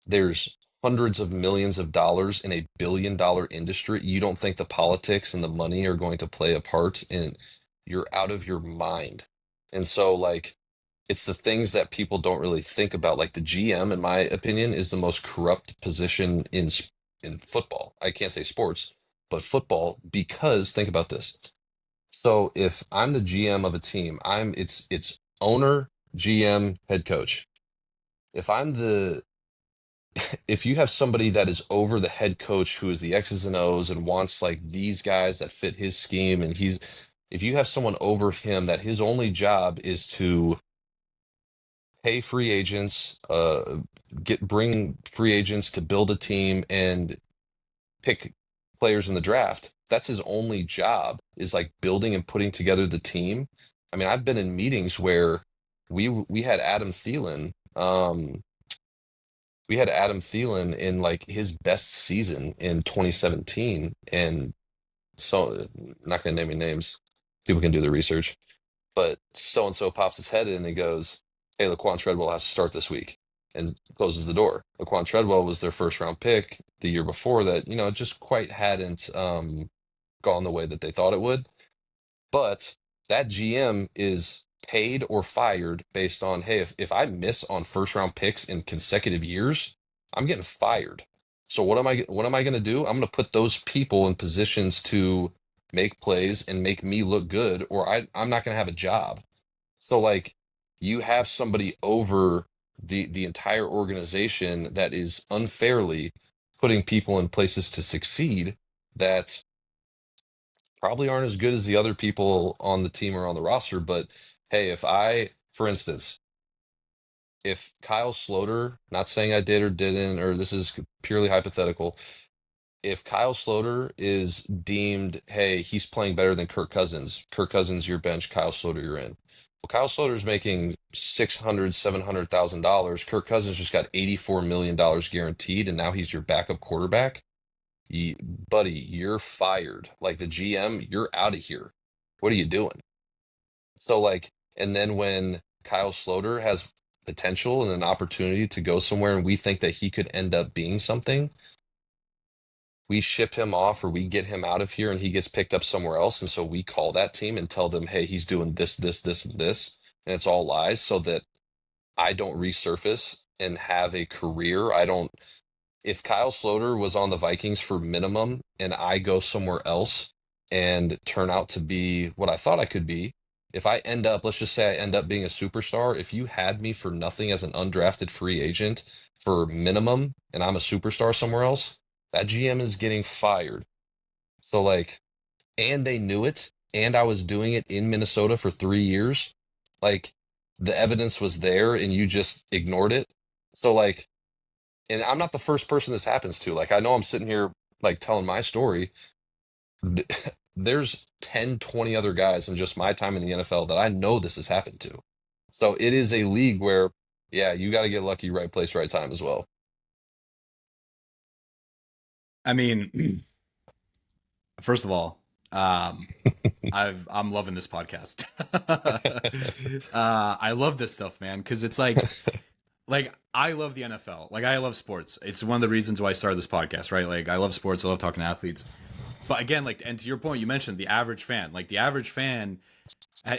there's hundreds of millions of dollars in a billion-dollar industry. You don't think the politics and the money are going to play a part in, you're out of your mind. And so like it's the things that people don't really think about. Like the GM, in my opinion, is the most corrupt position in football. I can't say sports, but football, because think about this. So if I'm the GM of a team, it's owner, GM, head coach. If I'm the if you have somebody that is over the head coach who is the X's and O's and wants like these guys that fit his scheme, and if you have someone over him that his only job is to pay free agents, bring free agents to build a team and pick players in the draft. That's his only job, is like building and putting together the team. I mean, I've been in meetings where we had Adam Thielen. We had Adam Thielen in like his best season in 2017, and so not gonna name any names. People can do the research, but so and so pops his head in and he goes, "Hey, Laquan Treadwell has to start this week," and closes the door. Laquan Treadwell was their first round pick the year before that, just quite hadn't gone the way that they thought it would. But that GM is paid or fired based on, hey, if I miss on first round picks in consecutive years, I'm getting fired. So what am I going to do? I'm going to put those people in positions to make plays and make me look good, or I'm not going to have a job. So like you have somebody over the entire organization that is unfairly putting people in places to succeed that probably aren't as good as the other people on the team or on the roster. But hey, for instance, if Kyle Sloter, not saying I did or didn't, or this is purely hypothetical, if Kyle Sloter is deemed, hey, he's playing better than Kirk Cousins, Kirk Cousins, your bench, Kyle Sloter, you're in. Well, Kyle Sloter's making 600, $700,000. Kirk Cousins just got $84 million guaranteed, and now he's your backup quarterback. Buddy, you're fired. Like the GM, you're out of here. What are you doing? So like And then when Kyle Sloter has potential and an opportunity to go somewhere and we think that he could end up being something, we ship him off or we get him out of here and he gets picked up somewhere else. And so we call that team and tell them, hey, he's doing this, this, this, and this. And it's all lies so that I don't resurface and have a career. I don't, if Kyle Sloter was on the Vikings for minimum and I go somewhere else and turn out to be what I thought I could be, if I end up, let's just say I end up being a superstar, if you had me for nothing as an undrafted free agent for minimum and I'm a superstar somewhere else, that GM is getting fired. So, like, and they knew it, and I was doing it in Minnesota for 3 years. Like, the evidence was there and you just ignored it. So, like, and I'm not the first person this happens to. Like, I know I'm sitting here like telling my story. There's 10, 20 other guys in just my time in the NFL that I know this has happened to. So it is a league where, yeah, you got to get lucky, right place, right time as well. I mean, first of all, I'm loving this podcast. I love this stuff, man, because it's like I love the NFL. Like I love sports. It's one of the reasons why I started this podcast, right? Like I love sports. I love talking to athletes. But again, like, and to your point, you mentioned the average fan. Like the average fan ha-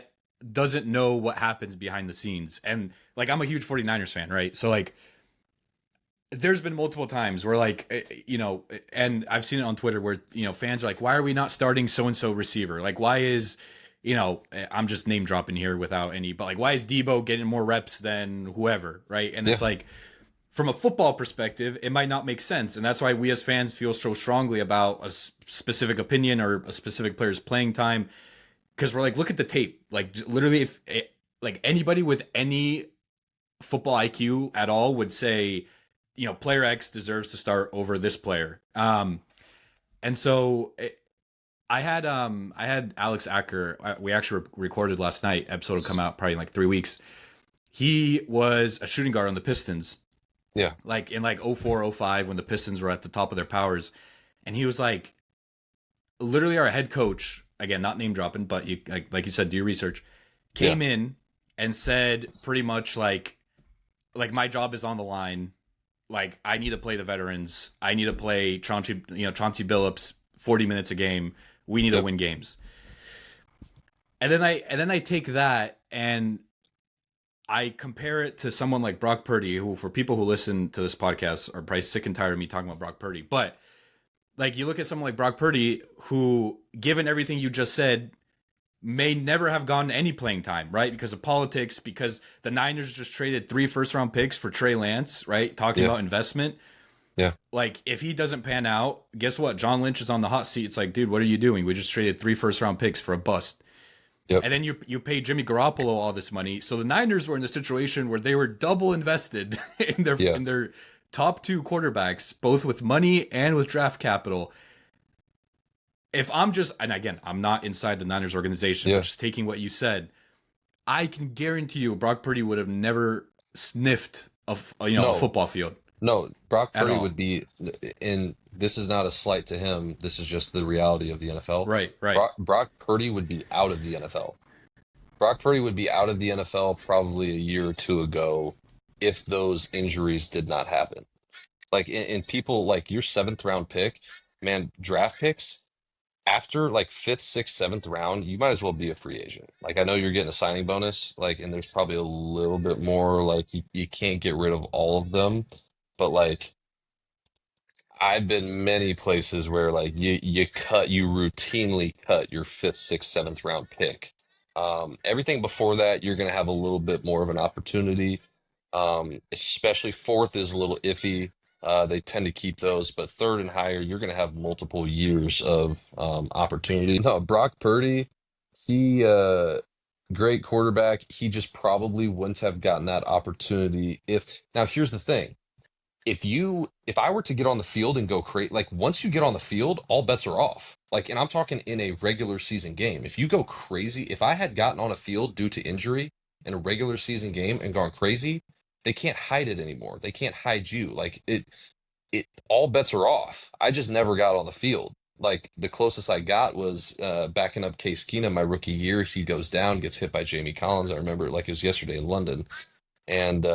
doesn't know what happens behind the scenes. And like I'm a huge 49ers fan, right? So like there's been multiple times where like and I've seen it on Twitter where fans are like, why are we not starting so and so receiver? Like why is I'm just name dropping here without any, but like why is Debo getting more reps than whoever, right? And Yeah. it's like from a football perspective, it might not make sense, and that's why we as fans feel so strongly about a specific opinion or a specific player's playing time, because we're like, look at the tape. Like literally, if like anybody with any football IQ at all would say, player X deserves to start over this player. And so I had Alex Acker. We actually recorded last night. Episode will come out probably in like 3 weeks. He was a shooting guard on the Pistons, Yeah. like in like 04, 05 when the Pistons were at the top of their powers, and he was like literally our head coach. Again, not name dropping, but you like you said, do your research. Yeah. Came in and said pretty much like my job is on the line. Like I need to play the veterans. I need to play Chauncey Billups 40 minutes a game. We need to Yep. win games. And then I take that and I compare it to someone like Brock Purdy, who for people who listen to this podcast are probably sick and tired of me talking about Brock Purdy. But like you look at someone like Brock Purdy, who, given everything you just said, may never have gotten any playing time, right? Because of politics, because the Niners just traded 3 first-round picks for Trey Lance, right? Talking Yeah. about investment. Yeah. Like, if he doesn't pan out, guess what? John Lynch is on the hot seat. It's like, dude, what are you doing? We just traded 3 first-round picks for a bust. Yep. And then you pay Jimmy Garoppolo all this money. So the Niners were in a situation where they were double invested Yeah. in their top two quarterbacks, both with money and with draft capital. If I'm just, and again, I'm not inside the Niners organization, but Yeah. just taking what you said, I can guarantee you Brock Purdy would have never sniffed a No. football field No. Brock at Purdy all. would be, and this is not a slight to him. This is just the reality of the NFL. Right, right. Brock Purdy would be out of the NFL. Brock Purdy would be out of the NFL probably a year or two ago if those injuries did not happen. Like, and people like your seventh round pick, man, draft picks after like fifth, sixth, seventh round, you might as well be a free agent. Like, I know you're getting a signing bonus, like, and there's probably a little bit more, like, you can't get rid of all of them, but like, I've been many places where like you routinely cut your fifth, sixth, seventh round pick. Everything before that, you're gonna have a little bit more of an opportunity. Especially fourth is a little iffy. They tend to keep those, but third and higher, you're gonna have multiple years of opportunity. No, Brock Purdy, he great quarterback. He just probably wouldn't have gotten that opportunity if now here's the thing if I were to get on the field and go crazy, like once you get on the field, all bets are off. Like, and I'm talking in a regular season game. If you go crazy, if I had gotten on a field due to injury in a regular season game and gone crazy, they can't hide it anymore. They can't hide you. Like it all bets are off. I just never got on the field. like the closest I got was backing up Case Keenum my rookie year. He goes down, gets hit by Jamie Collins. I remember it like it was yesterday in London, and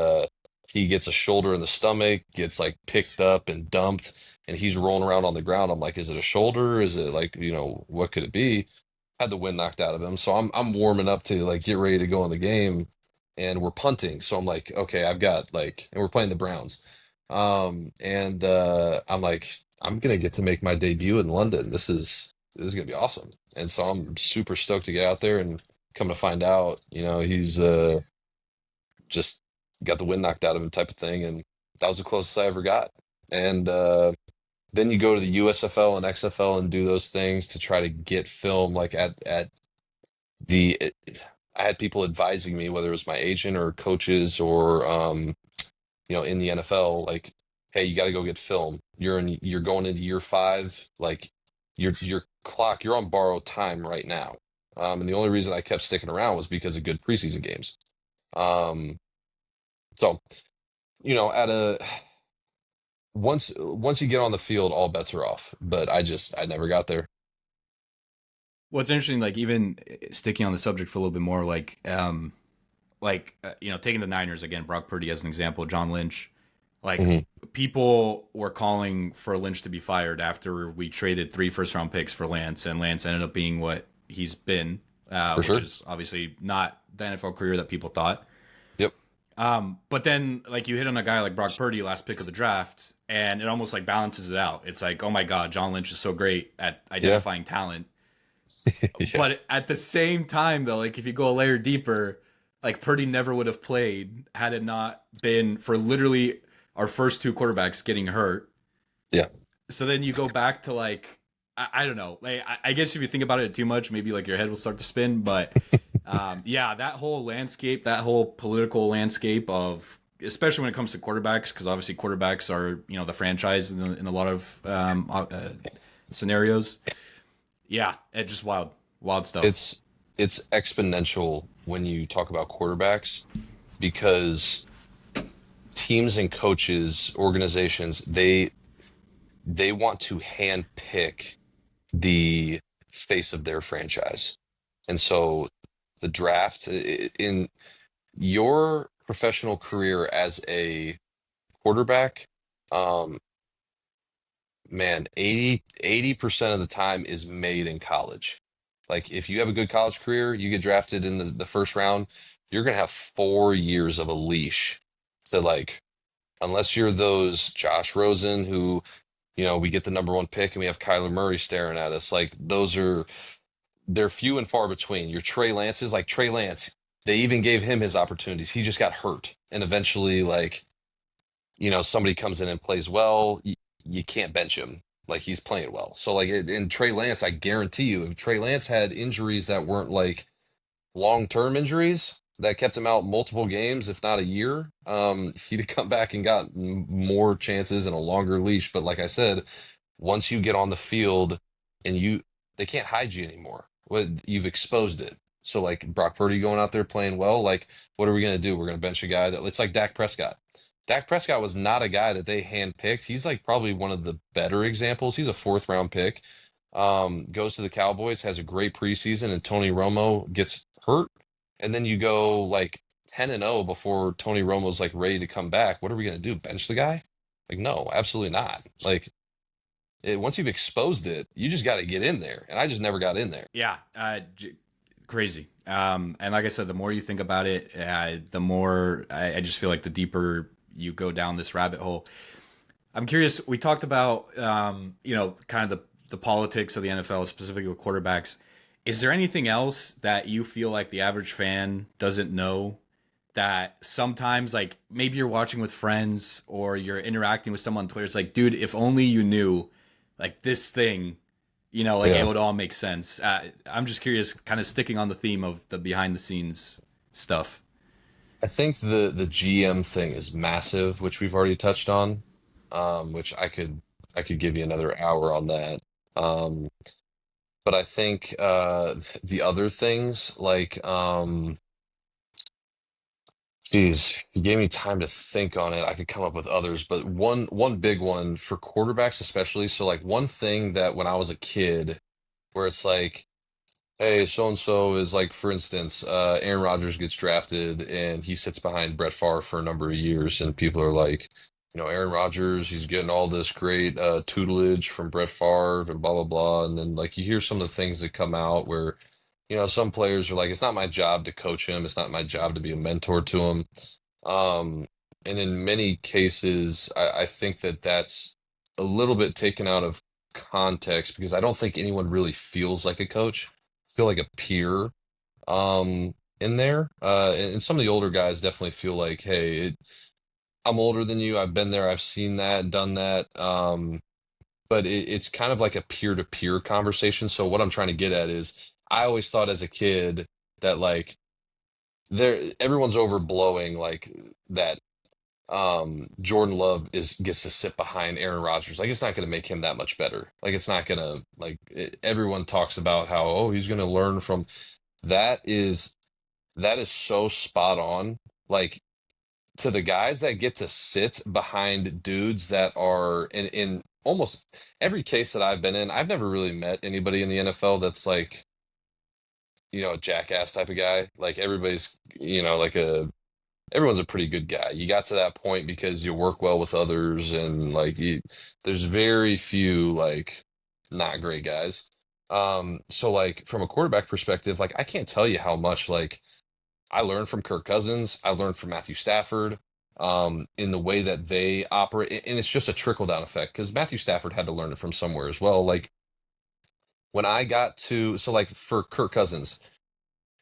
he gets a shoulder in the stomach, gets like picked up and dumped, and he's rolling around on the ground. I'm like, is it a shoulder? Is it like, what could it be? Had the wind knocked out of him, so I'm warming up to like get ready to go in the game, and we're punting. So I'm like, okay, I've got like, and we're playing the Browns, and I'm like, I'm gonna get to make my debut in London. This is gonna be awesome, and so I'm super stoked to get out there and come to find out, he's just got the wind knocked out of him type of thing, and that was the closest I ever got. And then you go to the USFL and XFL and do those things to try to get film like at the I had people advising me, whether it was my agent or coaches or in the NFL, like, hey, you got to go get film. You're going into year 5, like your clock, you're on borrowed time right now. And the only reason I kept sticking around was because of good preseason games. Um, so at a once you get on the field, all bets are off. But I never got there. What's interesting, like even sticking on the subject for a little bit more, taking the Niners again, Brock Purdy as an example, John Lynch, like Hmm. people were calling for Lynch to be fired after we traded 3 first-round picks for Lance, and Lance ended up being what he's been, For which sure. is obviously not the NFL career that people thought. Yep. But then, like, you hit on a guy like Brock Purdy, last pick of the draft, and it almost like balances it out. It's like, oh my God, John Lynch is so great at Yeah. identifying talent. Yeah. But at the same time, though, like if you go a layer deeper, like Purdy never would have played had it not been for literally our first 2 quarterbacks getting hurt. Yeah. So then you go back to like I don't know. Like I guess if you think about it too much, maybe like your head will start to spin. But yeah, that whole landscape, that whole political landscape of, especially when it comes to quarterbacks, because obviously quarterbacks are the franchise in a lot of scenarios. Yeah, it's just wild, wild stuff. It's exponential when you talk about quarterbacks because teams and coaches, organizations, they want to handpick the face of their franchise. And so the draft in your professional career as a quarterback, um, man, 80% of the time is made in college. Like if you have a good college career, you get drafted in the first round, you're gonna have 4 years of a leash to like, unless you're those Josh Rosen who, we get the number 1 pick and we have Kyler Murray staring at us. Like they're few and far between. Your Trey Lance's like Trey Lance. They even gave him his opportunities. He just got hurt. And eventually, like, somebody comes in and plays well, you can't bench him. Like he's playing well. So like in Trey Lance, I guarantee you, if Trey Lance had injuries that weren't like long-term injuries that kept him out multiple games, if not a year, he'd have come back and got more chances and a longer leash. But like I said, once you get on the field and they can't hide you anymore. You've exposed it. So like Brock Purdy going out there playing well, like what are we gonna do? We're gonna bench a guy that it's like Dak Prescott. Dak Prescott was not a guy that they handpicked. He's like probably one of the better examples. He's a 4th round pick. Goes to the Cowboys, has a great preseason, and Tony Romo gets hurt. And then you go like 10-0 before Tony Romo's like ready to come back. What are we gonna do? Bench the guy? Like, no, absolutely not. Like once you've exposed it, you just got to get in there. And I just never got in there. Yeah, crazy. And like I said, the more you think about it, the more I just feel like the deeper you go down this rabbit hole. I'm curious. We talked about, kind of the politics of the NFL, specifically with quarterbacks. Is there anything else that you feel like the average fan doesn't know, that sometimes, like maybe you're watching with friends or you're interacting with someone on Twitter? It's like, dude, if only you knew, like this thing, like it Yeah. would all make sense. I'm just curious, kind of sticking on the theme of the behind the scenes stuff. I think the GM thing is massive, which we've already touched on, which I could give you another hour on that. Um, but I think the other things like Geez, you gave me time to think on it. I could come up with others, but one big one for quarterbacks especially. So like one thing that when I was a kid, where it's like, hey, so and so is like, for instance, Aaron Rodgers gets drafted and he sits behind Brett Favre for a number of years, and people are like, Aaron Rodgers, he's getting all this great tutelage from Brett Favre and blah blah blah, and then like you hear some of the things that come out where, some players are like, it's not my job to coach him, it's not my job to be a mentor to him. Um, and in many cases, I think that that's a little bit taken out of context because I don't think anyone really feels like a coach. I feel like a peer in there. And some of the older guys definitely feel like, hey, I'm older than you. I've been there. I've seen that, done that. But it's kind of like a peer-to-peer conversation. So what I'm trying to get at is I always thought as a kid that like everyone's overblowing like that Jordan Love is gets to sit behind Aaron Rodgers. Like it's not going to make him that much better. Like it's not going to everyone talks about how he's going to learn from that is so spot on. Like to the guys that get to sit behind dudes that are in almost every case that I've been in, I've never really met anybody in the NFL that's like, a jackass type of guy. Like everybody's, like everyone's a pretty good guy. You got to that point because you work well with others and like there's very few like not great guys. So like from a quarterback perspective, like I can't tell you how much like I learned from Kirk Cousins, I learned from Matthew Stafford, in the way that they operate, and it's just a trickle down effect because Matthew Stafford had to learn it from somewhere as well. Like when I got to, so like for Kirk Cousins,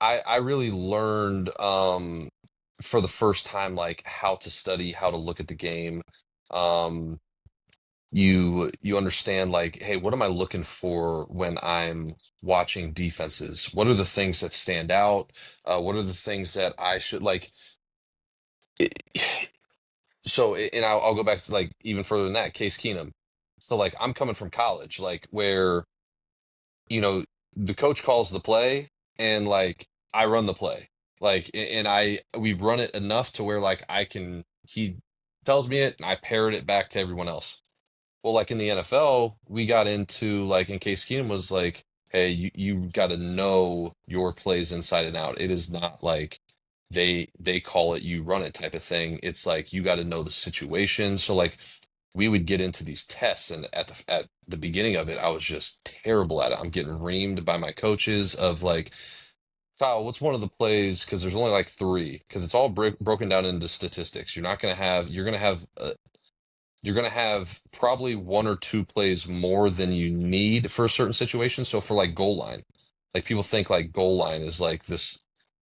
I really learned for the first time like how to study, how to look at the game. Um, you understand like, hey, what am I looking for when I'm watching defenses? What are the things that stand out? What are the things that I should like? it- so, and I'll go back to like even further than that, Case Keenum. So like I'm coming from college, like where you know, the coach calls the play and like I run the play. Like and we've run it enough to where like he tells me it and I parrot it back to everyone else. Well, like in the NFL, we got into like in Case Keenum was like, hey, you got to know your plays inside and out. It is not like they call it you run it type of thing. It's like you got to know the situation. So like we would get into these tests, and at the beginning of it, I was just terrible at it. I'm getting reamed by my coaches of like, Kyle, what's one of the plays? Because there's only like three, because it's all broken down into statistics. You're gonna have probably one or two plays more than you need for a certain situation. So for like goal line, like people think like goal line is like this,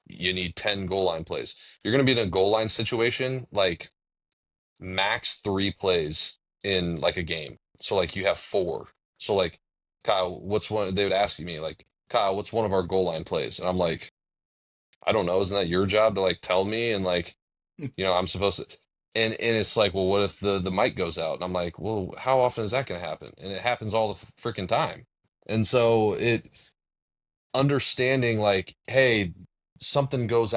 you need 10 goal line plays. You're gonna be in a goal line situation like max three plays in like a game. So like you have four. So like Kyle, what's one they would ask me like, Kyle, what's one of our goal line plays? And I'm like, I don't know. Isn't that your job to like tell me? And like, I'm supposed to and it's like, well, what if the mic goes out? And I'm like, well, how often is that gonna happen? And it happens all the freaking time. And so it understanding like, hey, something goes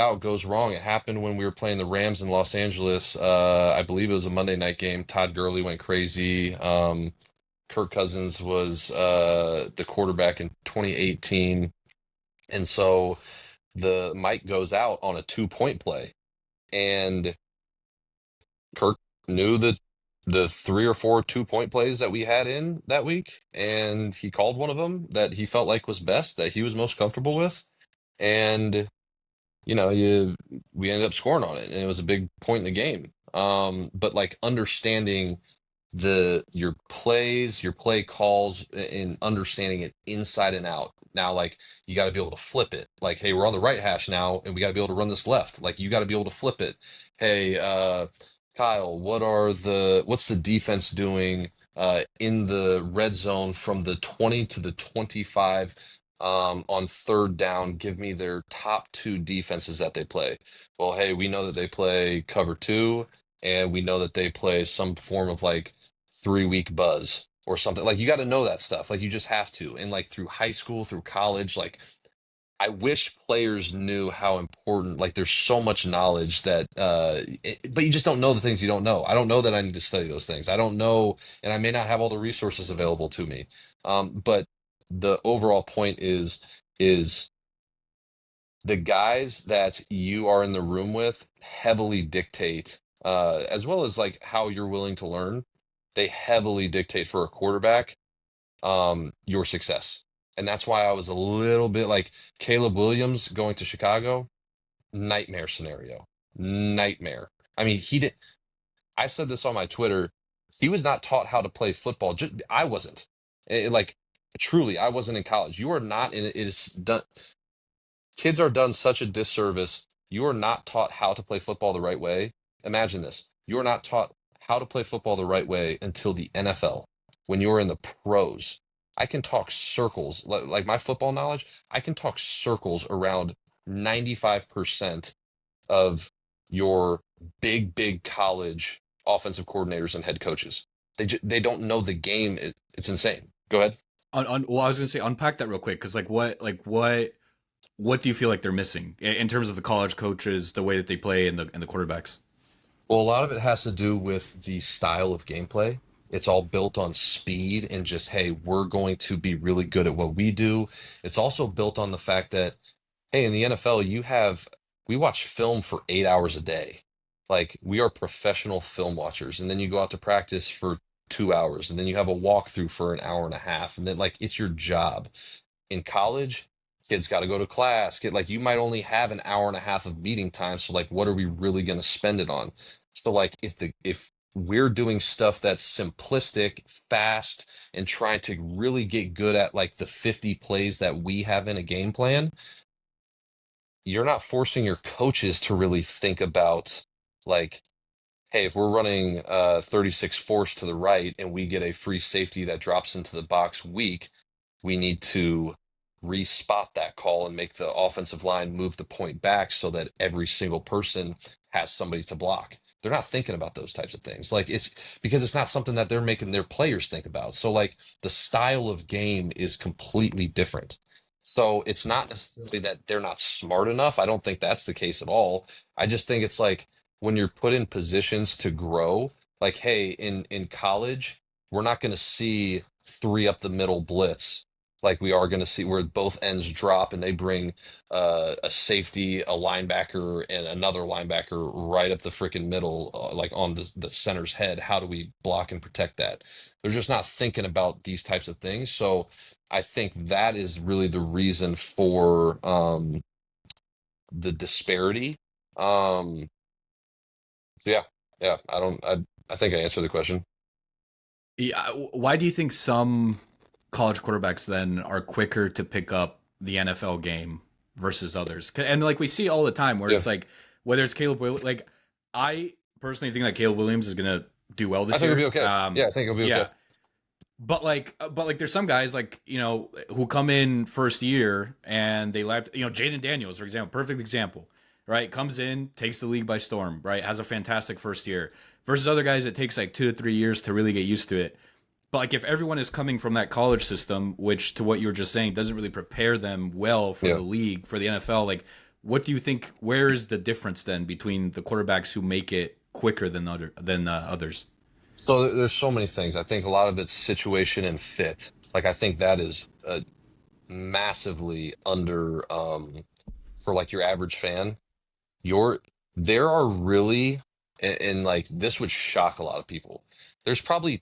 wrong. It happened when we were playing the Rams in Los Angeles. I believe it was a Monday night game. Todd Gurley went crazy. Kirk Cousins was the quarterback in 2018. And so the mic goes out on a 2-point play. And Kirk knew the three or four 2-point plays that we had in that week, and he called one of them that he felt like was best, that he was most comfortable with. And we ended up scoring on it, and it was a big point in the game. But like understanding your plays, your play calls, and understanding it inside and out. Now, like you got to be able to flip it. Like, hey, we're on the right hash now, and we got to be able to run this left. Like, you got to be able to flip it. Hey, Kyle, what's the defense doing in the red zone from the 20 to the 25 on third down? Give me their top two defenses that they play. Well, hey, we know that they play cover two, and we know that they play some form of like 3-week buzz or something. Like you got to know that stuff. Like you just have to. And like through high school, through college, like I wish players knew how important, like there's so much knowledge that but you just don't know the things you don't know. I don't know that I need to study those things. I don't know, and I may not have all the resources available to me. But the overall point is the guys that you are in the room with heavily dictate, as well as like how you're willing to learn. They heavily dictate for a quarterback, your success. And that's why I was a little bit like Caleb Williams going to Chicago, nightmare scenario. Nightmare. I mean, he did. I said this on my Twitter. He was not taught how to play football. I wasn't. Like, truly, I wasn't in college. You are not in it. It is done. Kids are done such a disservice. You are not taught how to play football the right way. Imagine this. You are not taught how to play football the right way until the NFL. When you are in the pros, I can talk circles. Like my football knowledge, I can talk circles around 95% of your big college offensive coordinators and head coaches. They don't know the game. It's insane. Go ahead. Well, I was gonna say unpack that real quick because what do you feel like they're missing in terms of the college coaches, the way that they play, and the quarterbacks? Well, a lot of it has to do with the style of gameplay. It's all built on speed and just, hey, we're going to be really good at what we do. It's also built on the fact that, hey, in the NFL, we watch film for 8 hours a day. Like, we are professional film watchers. And then you go out to practice for 2 hours, and then you have a walkthrough for an hour and a half. And then, like, it's your job. In college, kids got to go to class. Get like you might only have an hour and a half of meeting time. So like, what are we really going to spend it on? So like, if we're doing stuff that's simplistic, fast, and trying to really get good at like the 50 plays that we have in a game plan, you're not forcing your coaches to really think about like, hey, if we're running 36 force to the right and we get a free safety that drops into the box weak, we need to respot that call and make the offensive line move the point back so that every single person has somebody to block. They're not thinking about those types of things. Like it's because it's not something that they're making their players think about. So like the style of game is completely different. So it's not necessarily that they're not smart enough. I don't think that's the case at all. I just think it's like when you're put in positions to grow, like, hey, in college, we're not going to see three up the middle blitz like we are going to see where both ends drop and they bring a safety, a linebacker, and another linebacker right up the freaking middle, like on the center's head. How do we block and protect that? They're just not thinking about these types of things. So I think that is really the reason for the disparity. Um, so yeah, yeah, I think I answered the question. Yeah, why do you think some college quarterbacks then are quicker to pick up the NFL game versus others? And like we see all the time where Yeah, it's like whether it's Caleb Williams, like I personally think that Caleb Williams is gonna do well I this think it'll be year. okay. Yeah, I think it'll be okay. Yeah, but like there's some guys like who come in first year and they left. Jaden Daniels, for example, perfect example, right? Comes in, takes the league by storm, right? Has a fantastic first year versus other guys it takes like 2 to 3 years to really get used to it. But like if everyone is coming from that college system, which to what you were just saying doesn't really prepare them well for Yeah. the league, for the NFL, like what do you think? Where is the difference then between the quarterbacks who make it quicker than others? So there's so many things. I think a lot of it's situation and fit. Like I think that is massively under for like your average fan. Your There are really and like this would shock a lot of people. There's probably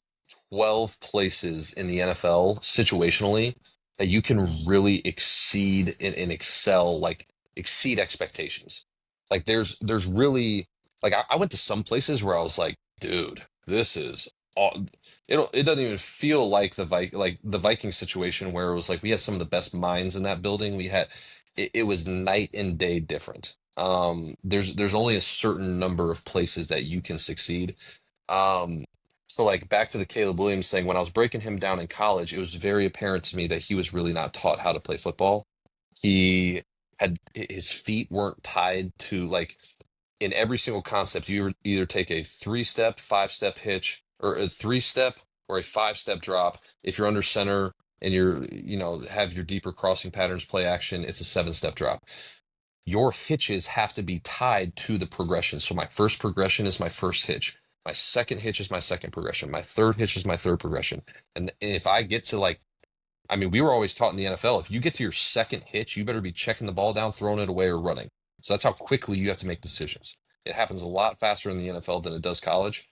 12 places in the NFL situationally that you can really exceed and excel, like exceed expectations. Like there's really like I went to some places where I was like, dude, this is all it doesn't even feel like the Viking situation where it was like we had some of the best minds in that building. It was night and day different. There's only a certain number of places that you can succeed. Um, so like back to the Caleb Williams thing, when I was breaking him down in college, it was very apparent to me that he was really not taught how to play football. He had his feet weren't tied to like in every single concept, you either take a 3-step, 5-step hitch, or a 3-step or a 5-step drop. If you're under center, and have your deeper crossing patterns, play action, it's a 7-step drop. Your hitches have to be tied to the progression. So my first progression is my first hitch. My second hitch is my second progression. My third hitch is my third progression. And if I get to like, I mean, we were always taught in the NFL, if you get to your second hitch, you better be checking the ball down, throwing it away, or running. So that's how quickly you have to make decisions. It happens a lot faster in the NFL than it does college.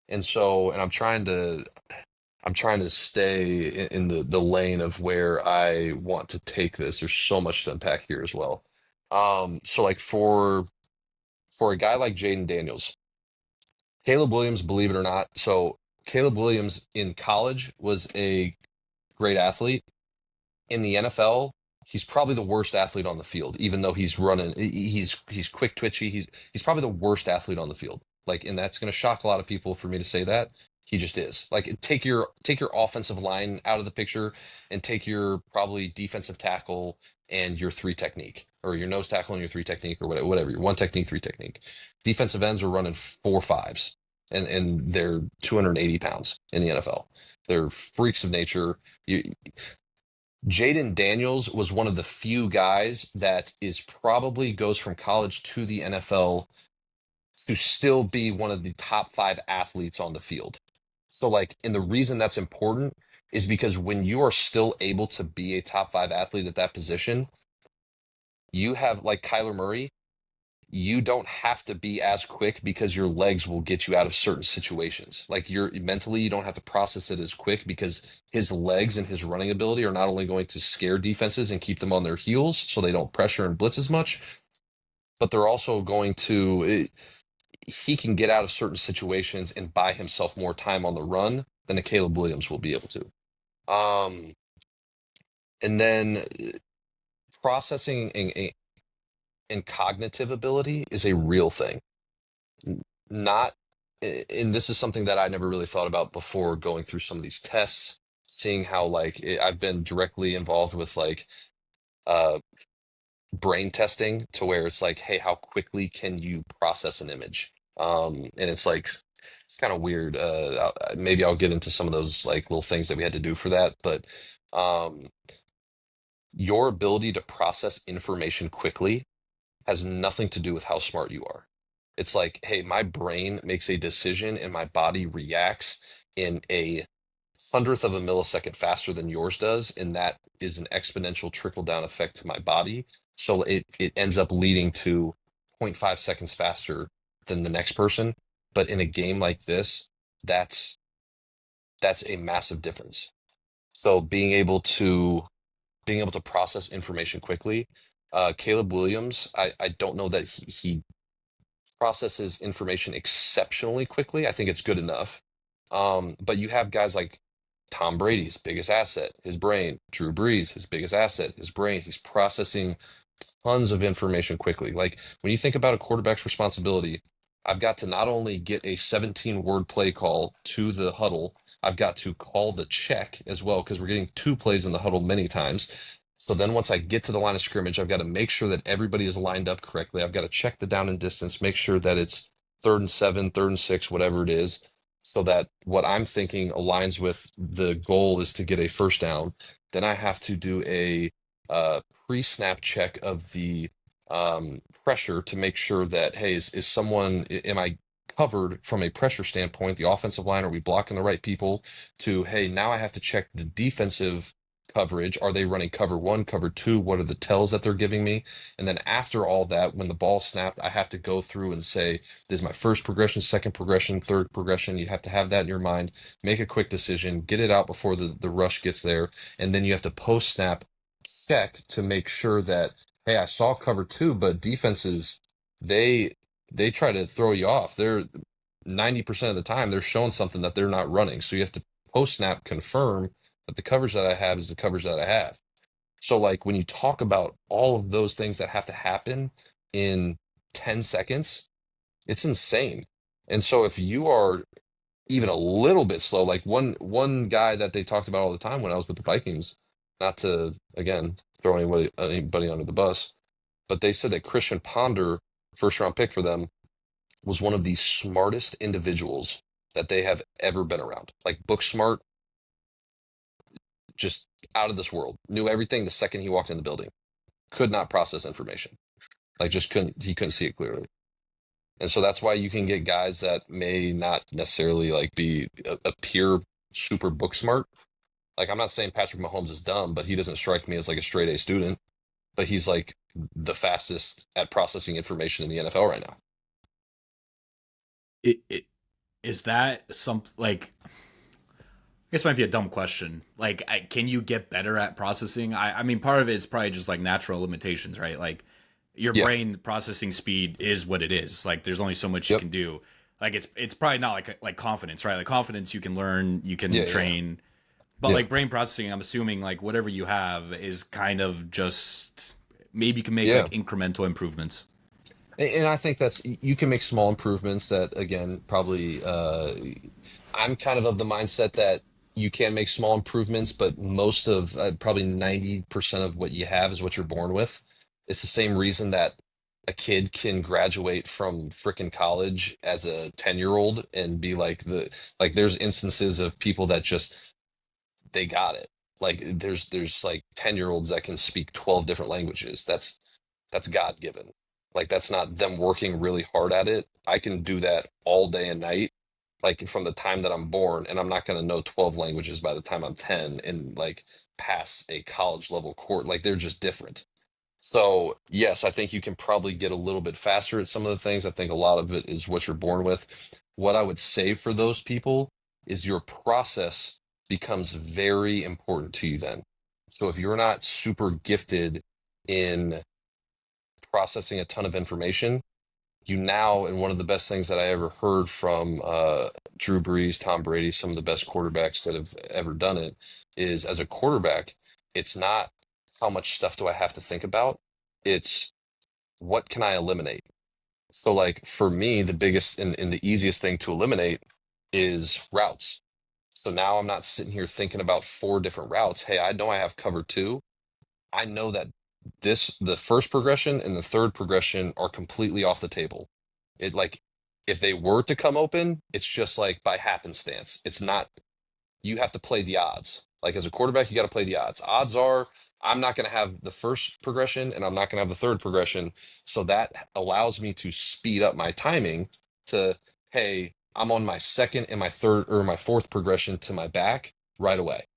And I'm trying to stay in the lane of where I want to take this. There's so much to unpack here as well. So like for a guy like Jaden Daniels, Caleb Williams, believe it or not, so Caleb Williams in college was a great athlete. In the NFL, he's probably the worst athlete on the field, even though he's running, he's quick twitchy. He's probably the worst athlete on the field. Like, and that's going to shock a lot of people for me to say that. He just is. Like, take your offensive line out of the picture and take your probably defensive tackle and your three technique, or your nose tackle and your three technique, or whatever, your one technique, three technique. Defensive ends are running 4.5s, and they're 280 pounds in the NFL. They're freaks of nature. Jaden Daniels was one of the few guys that is probably goes from college to the NFL to still be one of the top 5 athletes on the field. So, like, and the reason that's important is because when you are still able to be a top 5 athlete at that position, you have, like Kyler Murray, you don't have to be as quick because your legs will get you out of certain situations. Like, you're mentally, you don't have to process it as quick because his legs and his running ability are not only going to scare defenses and keep them on their heels so they don't pressure and blitz as much, but they're also going to, he can get out of certain situations and buy himself more time on the run than a Caleb Williams will be able to. Um, and then processing and cognitive ability is a real thing. Not, and this is something that I never really thought about before going through some of these tests, seeing how like I've been directly involved with like uh brain testing to where it's like, hey, how quickly can you process an image? And it's like it's kind of weird. Maybe I'll get into some of those like little things that we had to do for that, but um your ability to process information quickly has nothing to do with how smart you are. It's like, hey, my brain makes a decision and my body reacts in a hundredth of a millisecond faster than yours does, and that is an exponential trickle down effect to my body. So it ends up leading to zero point 0.5 seconds faster than the next person. But in a game like this, that's that's a massive difference. So being able to process information quickly. Caleb Williams, I don't know that he processes information exceptionally quickly. I think it's good enough. But you have guys like Tom Brady's biggest asset, his brain. Drew Brees, his biggest asset, his brain. He's processing tons of information quickly. Like when you think about a quarterback's responsibility, I've got to not only get a 17-word play call to the huddle, I've got to call the check as well because we're getting 2 plays in the huddle many times. So then once I get to the line of scrimmage, I've got to make sure that everybody is lined up correctly. I've got to check the down and distance, make sure that it's 3rd and 7, 3rd and 6, whatever it is, so that what I'm thinking aligns with the goal is to get a first down. Then I have to do a uh, pre-snap check of the pressure to make sure that, hey, is someone, am I covered from a pressure standpoint, the offensive line, are we blocking the right people? To, hey, now I have to check the defensive coverage. Are they running cover one, cover two? What are the tells that they're giving me? And then after all that, when the ball snapped, I have to go through and say, this is my first progression, second progression, third progression. You have to have that in your mind, make a quick decision, get it out before the rush gets there. And then you have to post snap check to make sure that, hey, I saw cover two, but defenses, they they try to throw you off. They're 90% of the time they're showing something that they're not running. So you have to post snap confirm that the coverage that I have is the coverage that I have. So like when you talk about all of those things that have to happen in 10 seconds, it's insane. And so if you are even a little bit slow, like one guy that they talked about all the time when I was with the Vikings, not to again throw anybody under the bus, but they said that Christian Ponder, first round pick for them, was one of the smartest individuals that they have ever been around. Like book smart, just out of this world. Knew everything the second he walked in the building. Could not process information. Like just couldn't he couldn't see it clearly. And so that's why you can get guys that may not necessarily like be a pure super book smart. Like I'm not saying Patrick Mahomes is dumb, but he doesn't strike me as like a straight A student. But he's like the fastest at processing information in the NFL right now. It is that some like this might be a dumb question. Like, can you get better at processing? I mean, part of it is probably just like natural limitations, right? Like, your Yeah. brain processing speed is what it is. Like, there's only so much you Yep. can do. Like, it's probably not like confidence, right? Like confidence, you can learn, you can Yeah. Yeah. train, but Yeah. like brain processing, I'm assuming like whatever you have is kind of just maybe you can make Yeah. like incremental improvements. And I think that's you can make small improvements that again probably I'm kind of the mindset that you can make small improvements, but most of probably 90% of what you have is what you're born with. It's the same reason that a kid can graduate from frickin' college as a 10-year-old and be like like there's instances of people that just they got it. Like there's like 10-year-olds that can speak 12 different languages. That's God given. Like that's not them working really hard at it. I can do that all day and night, like from the time that I'm born, and I'm not going to know 12 languages by the time I'm 10 and like pass a college level course. Like they're just different. So, yes, I think you can probably get a little bit faster at some of the things. I think a lot of it is what you're born with. What I would say for those people is your process becomes very important to you then. So, if you're not super gifted in processing a ton of information, you now, and one of the best things that I ever heard from Drew Brees, Tom Brady, some of the best quarterbacks that have ever done it, is as a quarterback, it's not how much stuff do I have to think about, it's what can I eliminate? So, like for me, the biggest and the easiest thing to eliminate is routes. So now I'm not sitting here thinking about four different routes. Hey, I know I have cover two. I know that the first progression and the third progression are completely off the table. It like if they were to come open, it's just like by happenstance. It's not you have to play the odds. Like as a quarterback, you got to play the odds. Odds are I'm not going to have the first progression and I'm not going to have the third progression. So that allows me to speed up my timing to, hey, I'm on my second and my third or my fourth progression to my back right away.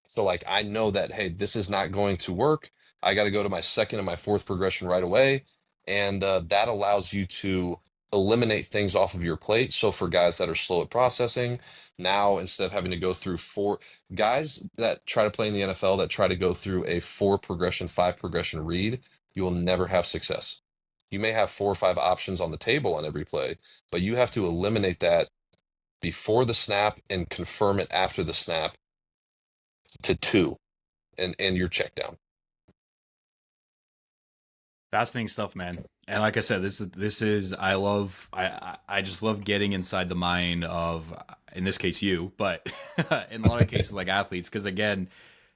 So like I know that hey, this is not going to work. I got to go to my second and my fourth progression right away, and that allows you to eliminate things off of your plate. So for guys that are slow at processing, now instead of having to go through four guys that try to play in the NFL that try to go through a four progression, five progression read, you will never have success. You may have four or five options on the table on every play, but you have to eliminate that before the snap and confirm it after the snap to two and you're checked down. Fascinating stuff, man. And like I said, this is I just love getting inside the mind of in this case you, but in a lot of cases like athletes because again,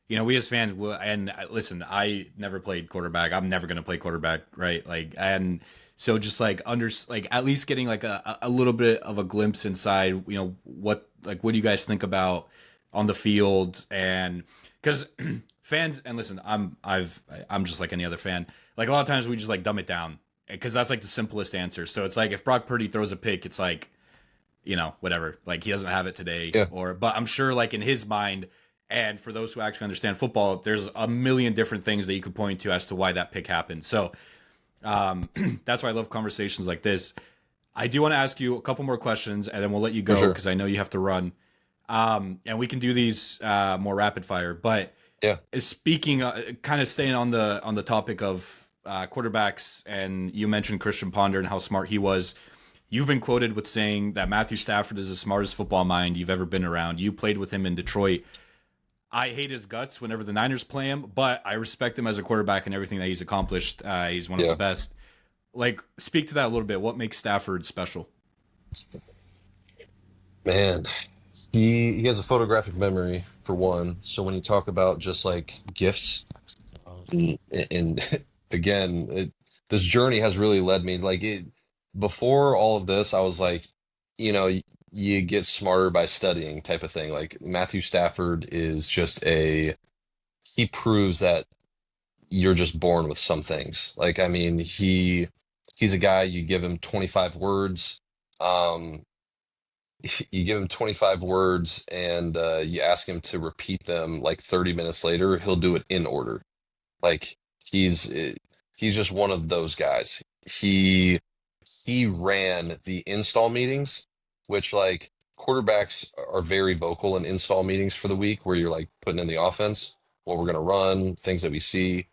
we as fans and listen, I never played quarterback. I'm never going to play quarterback, right? Like and so just like under like at least getting like a little bit of a glimpse inside, what do you guys think about on the field and cuz fans and listen, I'm just like any other fan. Like a lot of times we just like dumb it down because that's like the simplest answer. So it's like if Brock Purdy throws a pick, it's like whatever. Like he doesn't have it today, Yeah, but I'm sure like in his mind, and for those who actually understand football, there's a million different things that you could point to as to why that pick happened. So that's why I love conversations like this. I do want to ask you a couple more questions, and then we'll let you for go sure. because I know you have to run. And we can do these more rapid fire. But Yeah, speaking, kind of staying on the topic of quarterbacks, and you mentioned Christian Ponder and how smart he was. You've been quoted with saying that Matthew Stafford is the smartest football mind you've ever been around. You played with him in Detroit. I hate his guts whenever the Niners play him, but I respect him as a quarterback and everything that he's accomplished. He's one of the yeah. best. Like, speak to that a little bit. What makes Stafford special? Man, he has a photographic memory for one. So when you talk about just like gifts, and again, this journey has really led me like it. Before all of this, I was like, you get smarter by studying type of thing. Like Matthew Stafford is just a he proves that you're just born with some things. Like, I mean, he's a guy, you give him 25 words, um, you give him 25 words and you ask him to repeat them like 30 minutes later, he'll do it in order. Like he's he's just one of those guys. He ran the install meetings, which like quarterbacks are very vocal in install meetings for the week where you're like putting in the offense, what we're gonna run, things that we see.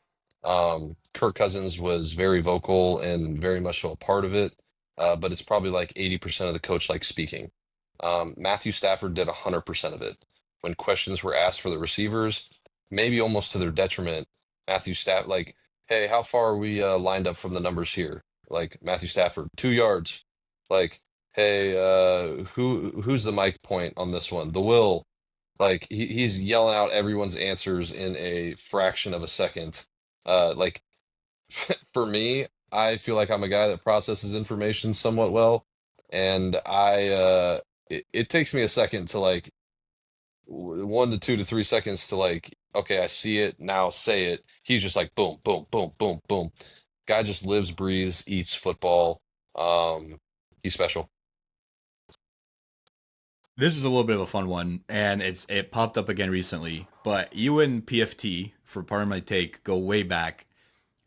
Kirk Cousins was very vocal and very much so a part of it, but it's probably like 80% of the coach like speaking. Matthew Stafford did 100% of it. When questions were asked for the receivers, maybe almost to their detriment, Matthew Stafford, like, hey, how far are we lined up from the numbers here? Like Matthew Stafford, 2 yards. Like, hey, who's the mic point on this one? The will. Like he's yelling out everyone's answers in a fraction of a second. Like for me, I feel like I'm a guy that processes information somewhat well, and it takes me a second to like 1 to 2 to 3 seconds to like, okay, I see it, now say it. He's just like boom, boom, boom, boom, boom. Guy just lives, breathes, eats football. He's special. This is a little bit of a fun one, and it popped up again recently. But you and PFT, for part of my take, go way back,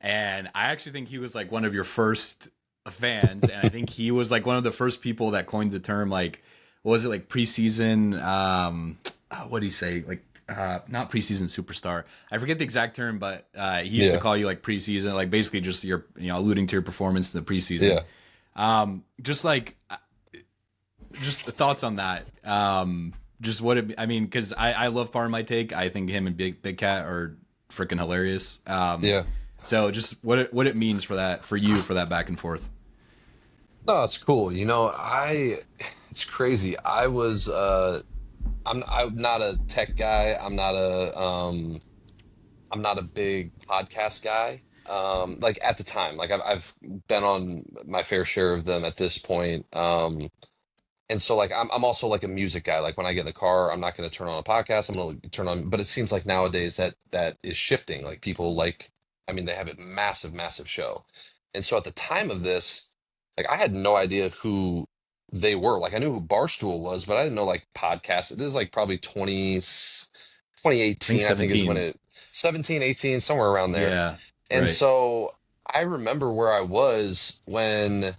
and I actually think he was like one of your first fans, and I think he was like one of the first people that coined the term like, what was it, like preseason? What do you say? Like not preseason superstar. I forget the exact term, but he used to Yeah, call you like preseason, like basically just your alluding to your performance in the preseason. yeah. Just like just the thoughts on that. Just what it, I mean, because I love part of my take. I think him and Big Cat are freaking hilarious. Yeah. So just what it means for that for you for that back and forth. No, it's cool. It's crazy. I'm not a tech guy. I'm not a big podcast guy. Like at the time, like I've been on my fair share of them at this point. And so like I'm also like a music guy. Like when I get in the car, I'm not going to turn on a podcast. I'm going to turn on, but it seems like nowadays that is shifting. Like people like, I mean, they have a massive, massive show. And so at the time of this, like I had no idea who they were. Like I knew who Barstool was, but I didn't know like podcasts. This is like probably I think 2018, I think is when 17. it 17, 18, somewhere around there. Yeah. And Right. so I remember where I was when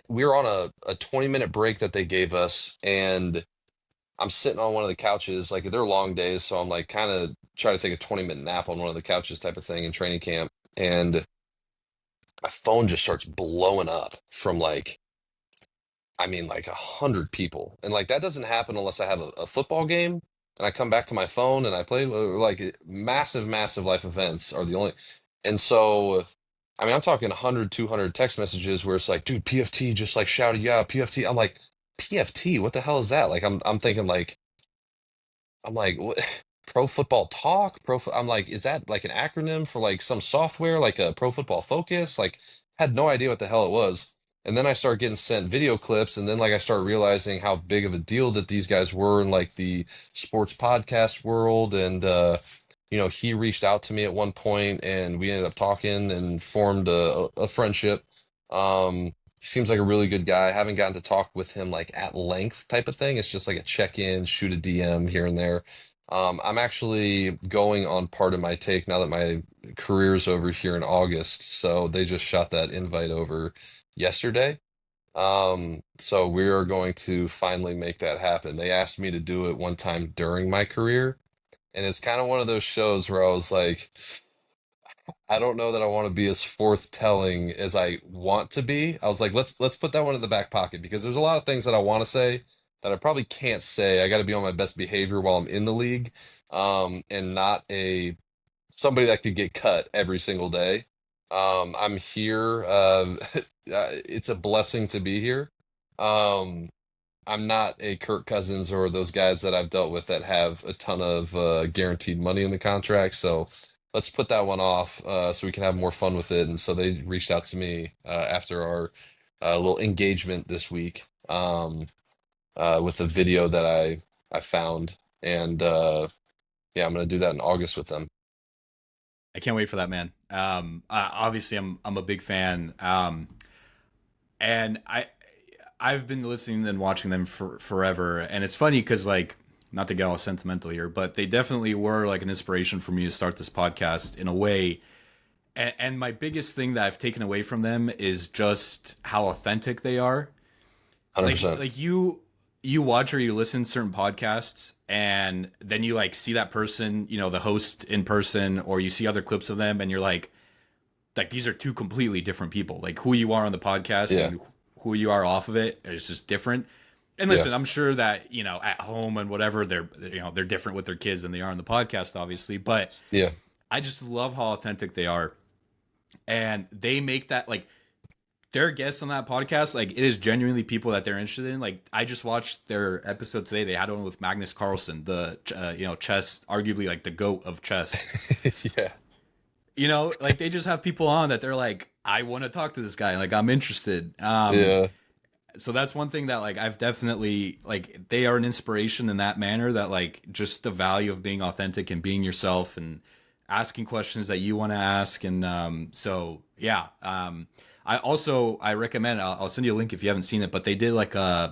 we were on a 20-minute break that they gave us, and I'm sitting on one of the couches. Like they're long days, so I'm like kind of trying to take a 20-minute nap on one of the couches type of thing in training camp. And my phone just starts blowing up from like, like 100 people. And like that doesn't happen unless I have a football game and I come back to my phone and I play like massive, massive life events are the only. And so, I'm talking 100, 200 text messages where it's like, dude, PFT just like shouted you out, PFT. I'm like, PFT, what the hell is that? Like, I'm thinking like, I'm like, what? Pro Football Talk? I'm like, is that like an acronym for like some software, like a Pro Football Focus? Like, had no idea what the hell it was. And then I start getting sent video clips, and then like I start realizing how big of a deal that these guys were in like the sports podcast world. And he reached out to me at one point, and we ended up talking and formed a friendship. He seems like a really good guy. I haven't gotten to talk with him like at length type of thing. It's just like a check-in, shoot a DM here and there. I'm actually going on part of my take now that my career's over here in August. So they just shot that invite over yesterday. So we are going to finally make that happen. They asked me to do it one time during my career, and it's kind of one of those shows where I was like, I don't know that I want to be as forthtelling as I want to be. I was like, let's put that one in the back pocket because there's a lot of things that I want to say that I probably can't say. I got to be on my best behavior while I'm in the league, and not a somebody that could get cut every single day. I'm here. It's a blessing to be here. Um, I'm not a Kirk Cousins or those guys that I've dealt with that have a ton of guaranteed money in the contract. So let's put that one off so we can have more fun with it. And so they reached out to me after our little engagement this week with a video that I found. And Yeah, I'm gonna do that in August with them. I can't wait for that, man. Obviously, I'm a big fan, and I've been listening and watching them for forever. And it's funny because like, not to get all sentimental here, but they definitely were like an inspiration for me to start this podcast in a way. And my biggest thing that I've taken away from them is just how authentic they are. Like 100%. you watch or you listen to certain podcasts and then you like see that person, you know, the host in person, or you see other clips of them and you're like these are two completely different people. Like who you are on the podcast Yeah, and who you are off of it is just different. And yeah, listen, I'm sure that, you know, at home and whatever, they're, you know, they're different with their kids than they are on the podcast, obviously. But yeah. I just love how authentic they are. And they make that like their guests on that podcast, like it is genuinely people that they're interested in. Like I just watched their episode today. They had one with Magnus Carlsen, the you know, chess, arguably like the goat of chess. Yeah, You know, like they just have people on that they're like, I want to talk to this guy. Like I'm interested. yeah. So that's one thing that like I've definitely like they are an inspiration in that manner, that like just the value of being authentic and being yourself and asking questions that you want to ask. And so yeah, I recommend, I'll send you a link if you haven't seen it, but they did like the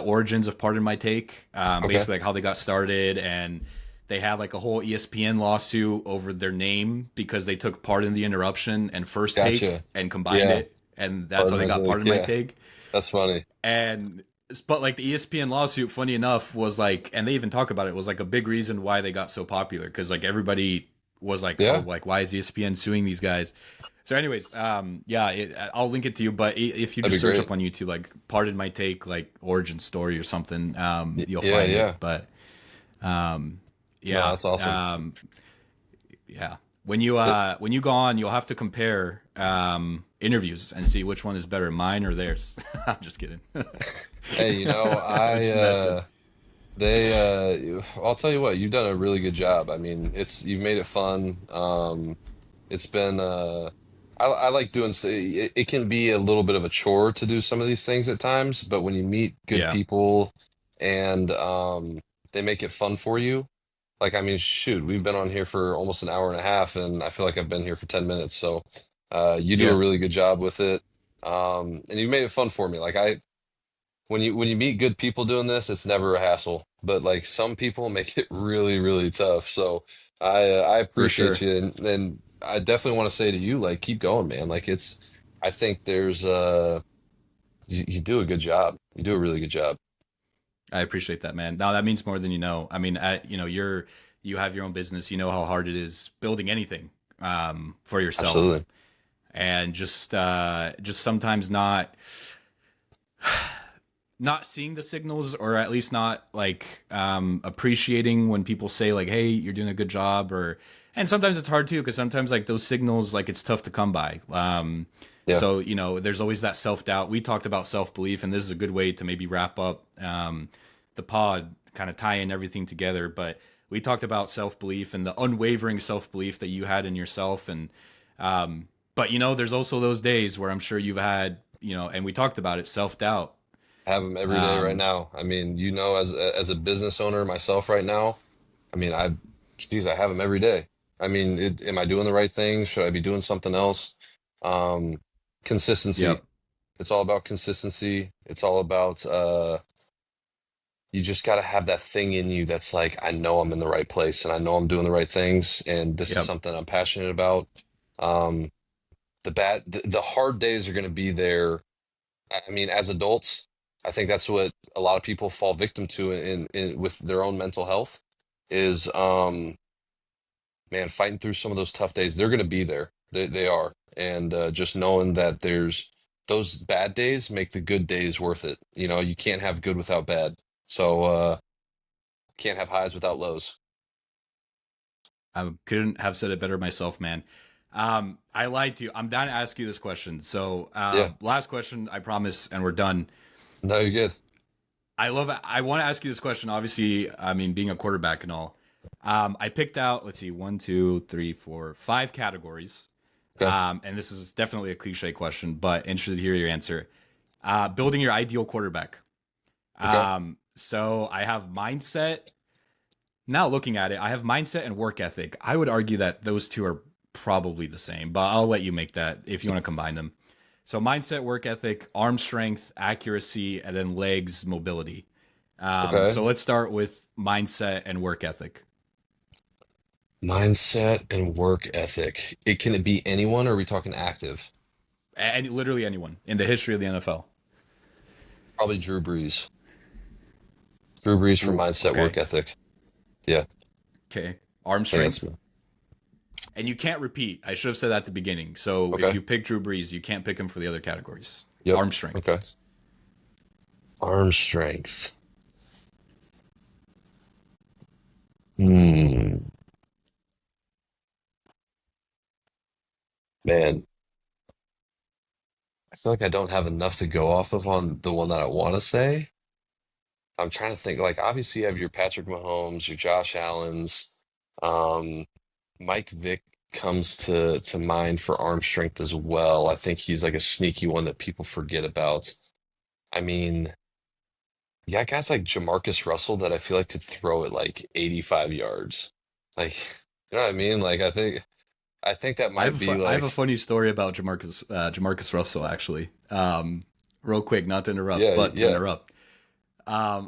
origins of Pardon My Take, Okay, basically like how they got started. And they had like a whole ESPN lawsuit over their name because they took Pardon the Interruption and First Take gotcha. and combined Yeah, it, and that's how pardon they my got take. Pardon My Yeah, Take. that's funny. And but like the ESPN lawsuit, funny enough, was like, and they even talk about it, was like a big reason why they got so popular, because like everybody was like, oh, Yeah, like why is ESPN suing these guys? So, anyways, yeah, I'll link it to you. But if you that'd just be search great. up on YouTube, like "Pardon My Take," like origin story or something, you'll Yeah, find it. yeah. But um, No, yeah, that's awesome. yeah. Th- When you go on, you'll have to compare interviews and see which one is better, mine or theirs. I'm just kidding. Hey, I'm just messing. I'll tell you what, you've done a really good job. I mean, you've made it fun. It's been I like doing it can be a little bit of a chore to do some of these things at times, but when you meet good Yeah, people and they make it fun for you. Like, I mean, shoot, we've been on here for almost an hour and a half, and I feel like I've been here for 10 minutes. So, you do a yeah, really good job with it. And you made it fun for me. Like, when you meet good people doing this, it's never a hassle. But like some people make it really, really tough. So I for appreciate sure. you, and I definitely want to say to you, like, keep going, man. Like I think there's you do a good job. You do a really good job. I appreciate that, man. Now that means more than you know. I mean, you know, you have your own business. You know how hard it is building anything for yourself, Absolutely. and just sometimes not seeing the signals, or at least not like appreciating when people say like, hey, you're doing a good job. Or and sometimes it's hard too, because sometimes like those signals, like it's tough to come by. Yeah. So you know, there's always that self-doubt. We talked about self-belief, and this is a good way to maybe wrap up the pod, kind of tie in everything together. But we talked about self-belief and the unwavering self-belief that you had in yourself. And but you know, there's also those days where I'm sure you've had, you know, and we talked about it, self-doubt. Have them every day right um, now. I mean, as a business owner myself right now, I mean, geez, I have them every day. I mean, am I doing the right thing? Should I be doing something else? Um, Consistency. yep, It's all about consistency. It's all about you just got to have that thing in you that's like, I know I'm in the right place and I know I'm doing the right things and this is yep. something I'm passionate about. Um, the hard days are going to be there. I mean, as adults, I think that's what a lot of people fall victim to in with their own mental health is man, fighting through some of those tough days. They're going to be there. They are. And just knowing that there's those bad days make the good days worth it. You can't have good without bad. So can't have highs without lows. I couldn't have said it better myself, man. I lied to you. I'm down to ask you this question. So, Yeah. last question, I promise, and we're done. No, you're good. I love it. I want to ask you this question. Obviously, I mean, being a quarterback and all. I picked out, let's see, one, two, three, four, five categories. Okay. And this is definitely a cliche question, but interested to hear your answer. Building your ideal quarterback. Okay. So I have mindset, now looking at it, I have mindset and work ethic. I would argue that those two are probably the same, but I'll let you make that if you want to combine them. So mindset, work ethic, arm strength, accuracy, and then legs, mobility. Okay. So let's start with mindset and work ethic. Mindset and work ethic. Can it be anyone, or are we talking active? And literally anyone in the history of the NFL. Probably Drew Brees. Drew Brees for Ooh, mindset, okay. work ethic. Yeah, Okay. Arm I think that's strength. And you can't repeat. I should have said that at the beginning. So if okay. you pick Drew Brees, you can't pick him for the other categories. Yep. Arm strength. Okay. Arm strength. Hmm. Man, I feel like I don't have enough to go off of on the one that I want to say. I'm trying to think, like, obviously you have your Patrick Mahomes, your Josh Allens. Um, Mike Vick comes to mind for arm strength as well. I think he's like a sneaky one that people forget about. I mean, yeah, guys like Jamarcus Russell that I feel like could throw it like 85 yards. Like, you know what I mean? Like, I think that might be I have a like, funny story about Jamarcus Russell actually. Real quick, not to interrupt, yeah, but to yeah, interrupt.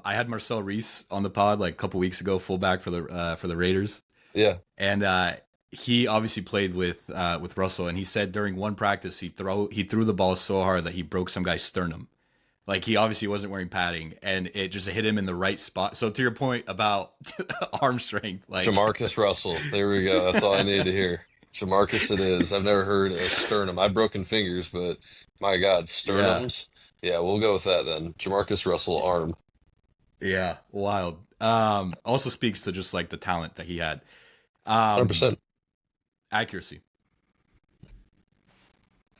I had Marcel Reese on the pod like a couple weeks ago, fullback for the Raiders, yeah. and he obviously played with Russell, and he said during one practice he threw the ball so hard that he broke some guy's sternum. Like he obviously wasn't wearing padding, and it just hit him in the right spot. So to your point about arm strength, like Jamarcus Russell. There we go. That's all I needed to hear. Jamarcus it is. I've never heard a sternum. I've broken fingers, but my God, yeah, sternums? Yeah, we'll go with that then. Jamarcus Russell arm. yeah, wild. Also speaks to just like the talent that he had. Um, 100%. Accuracy.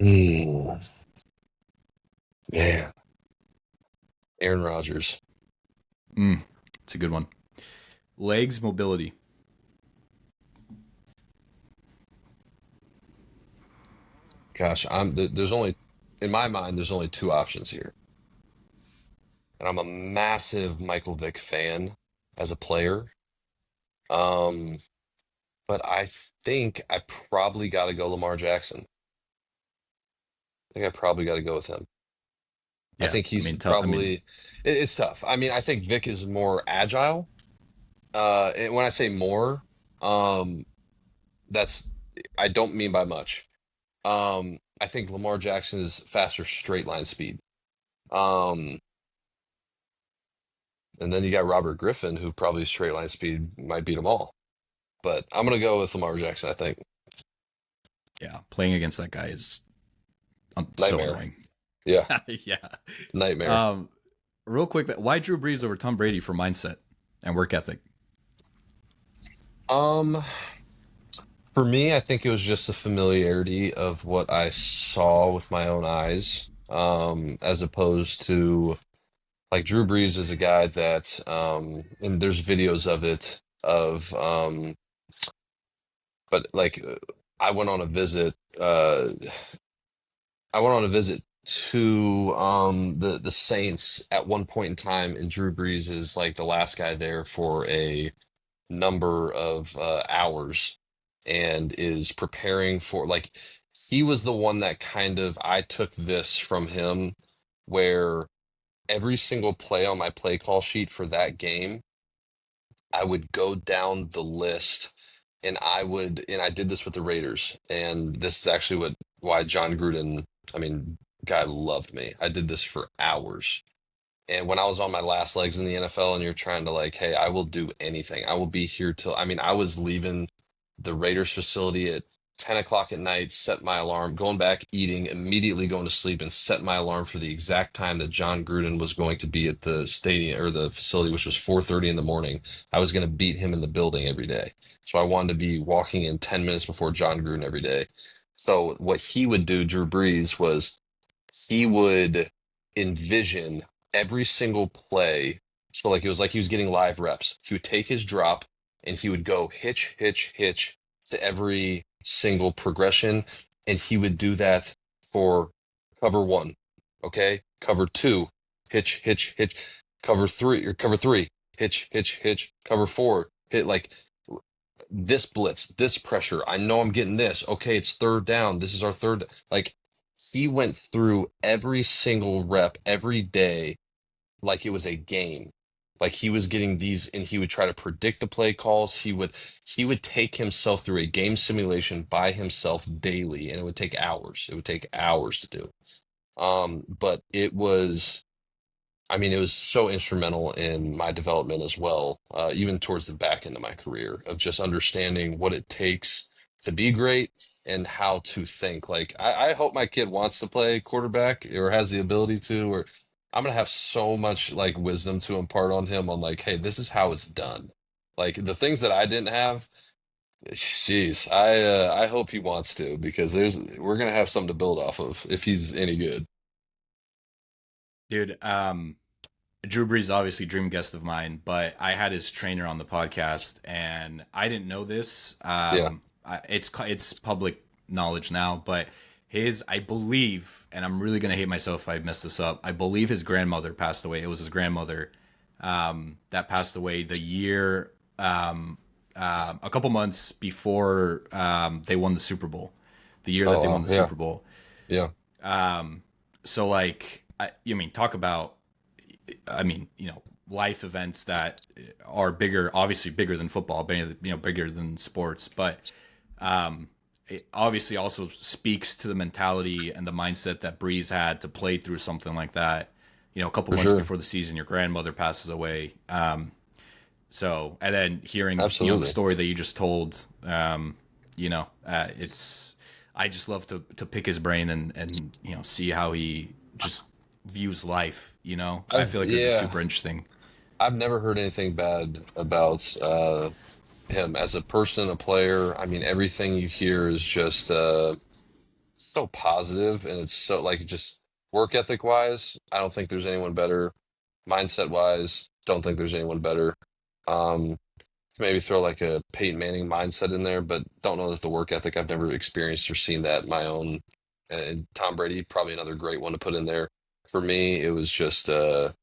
Mm, man. Aaron Rodgers. It's a good one. Legs mobility. Gosh, there's only in my mind there's only two options here. And I'm a massive Michael Vick fan as a player. Um, but I think I probably got to go Lamar Jackson. I think I probably got to go with him. I Yeah, think I he's mean, I mean, probably it's tough. I mean, I think Vic is more agile. And when I say more, um, that's I don't mean by much. I think Lamar Jackson is faster straight line speed. Um, and then you got Robert Griffin, who probably straight line speed might beat them all. But I'm gonna go with Lamar Jackson, I think. yeah, playing against that guy is so Nightmare. annoying. Yeah, Yeah. nightmare. Um, Real quick, why Drew Brees over Tom Brady for mindset and work ethic? Um, for me, I think it was just the familiarity of what I saw with my own eyes, as opposed to like Drew Brees is a guy that, and there's videos of it but like I went on a visit, I went on a visit to the Saints at one point in time, and Drew Brees is like the last guy there for a number of hours and is preparing for like he was the one that kind of I took this from him where every single play on my play call sheet for that game, I would go down the list and I did this with the Raiders. And this is actually why John Gruden, I mean, guy loved me. I did this for hours. And when I was on my last legs in the NFL and you're trying to like, hey, I will do anything. I will be here till, I mean, I was leaving the Raiders facility at 10 o'clock at night, set my alarm, going back, eating, immediately going to sleep, and set my alarm for the exact time that John Gruden was going to be at the stadium or the facility, which was 4:30 in the morning. I was going to beat him in the building every day. So I wanted to be walking in 10 minutes before John Gruden every day. So what he would do, Drew Brees, was he would envision every single play. So like it was like he was getting live reps. He would take his drop and he would go hitch, hitch, hitch to every single progression. And he would do that for cover one. Okay. Cover two, hitch, hitch, hitch. Cover three, hitch, hitch, hitch. Cover four, hit like this blitz, this pressure. I know I'm getting this. Okay, it's third down. This is our third. Like he went through every single rep every day like it was a game. Like he was getting these and he would try to predict the play calls. He would take himself through a game simulation by himself daily and it would take hours. It would take hours to do. But it was I mean, it was so instrumental in my development as well, even towards the back end of my career, of just understanding what it takes to be great and how to think. Like, I hope my kid wants to play quarterback or has the ability to, or I'm gonna have so much like wisdom to impart on him on like, hey, this is how it's done. Like the things that I didn't have, jeez, I hope he wants to because we're gonna have something to build off of if he's any good. Dude, Drew Brees obviously dream guest of mine, but I had his trainer on the podcast, and I didn't know this. Yeah. It's public knowledge now, but I believe, and I'm really gonna hate myself if I mess this up. I believe his grandmother passed away. It was his grandmother that passed away the year, a couple months before they won the Super Bowl. The year that they Oh, won the yeah, Super Bowl. yeah, So like, you mean talk about life events that are bigger, obviously bigger than football, bigger than sports, but it obviously also speaks to the mentality and the mindset that Breeze had to play through something like that. A couple for months sure. before the season, your grandmother passes away. So, and then hearing, the Absolutely. story that you just told, it's, I just love to pick his brain and see how he just views life. I feel like it would be Yeah, super interesting. I've never heard anything bad about him as a person, a player. I mean, everything you hear is just so positive, and it's so like just work ethic wise. I don't think there's anyone better. Mindset wise, don't think there's anyone better. Um, Maybe throw like a Peyton Manning mindset in there, but don't know that the work ethic. I've never experienced or seen that in my own. And Tom Brady, probably another great one to put in there. For me, it was just I've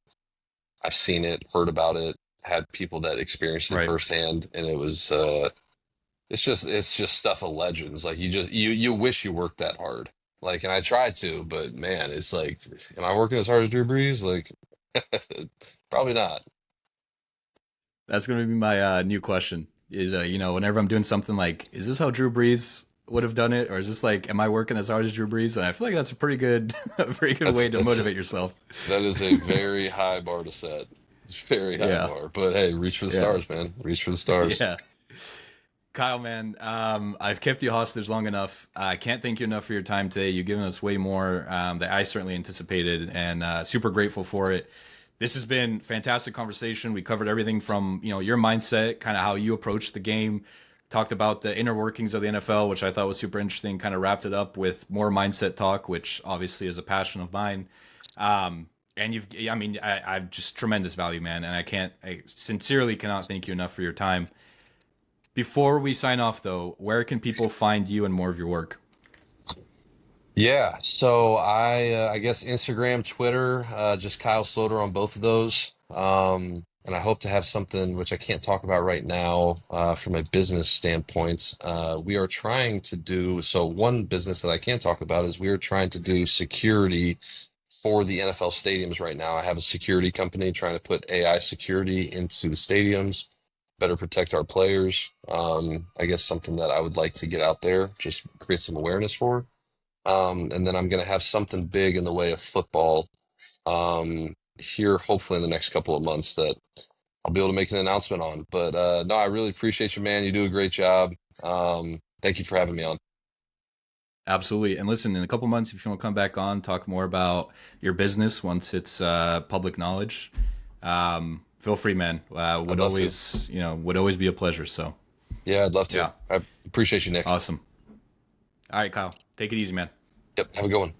seen it, heard about it, had people that experienced it Right. firsthand, and it was it's just stuff of legends. Like you wish you worked that hard. Like, and I tried to, but man, it's like, am I working as hard as Drew Brees? Like, probably not. That's going to be my new question is, whenever I'm doing something like, is this how Drew Brees would have done it? Or is this like, am I working as hard as Drew Brees? And I feel like that's a pretty good, a pretty good That's way to that's motivate yourself. that is a very high bar to set. It's a very high Yeah. bar. But hey, reach for the Yeah. stars, man. Reach for the stars. Yeah. Kyle, man, I've kept you hostage long enough. I can't thank you enough for your time today. You've given us way more that I certainly anticipated, and super grateful for it. This has been fantastic conversation. We covered everything from your mindset, kind of how you approach the game. Talked about the inner workings of the NFL, which I thought was super interesting. Kind of wrapped it up with more mindset talk, which obviously is a passion of mine. And I've just tremendous value, man. And I sincerely cannot thank you enough for your time. Before we sign off, though, where can people find you and more of your work? Yeah, so I guess Instagram, Twitter, just Kyle Sloter on both of those. And I hope to have something which I can't talk about right now from a business standpoint. We are trying to do so one business that I can talk about is we are trying to do security for the NFL stadiums right now. I have a security company trying to put AI security into the stadiums, better protect our players. I guess something that I would like to get out there, just create some awareness for. And then I'm going to have something big in the way of football here, hopefully in the next couple of months that I'll be able to make an announcement on. But no, I really appreciate you, man. You do a great job. Thank you for having me on. Absolutely. And listen, in a couple months, if you want to come back on, talk more about your business once it's public knowledge, feel free, man. I'd love to. Would always be a pleasure. So, Yeah, I'd love to. yeah, I appreciate you, Nick. awesome. All right, Kyle, take it easy, man. Yep. Have a good one.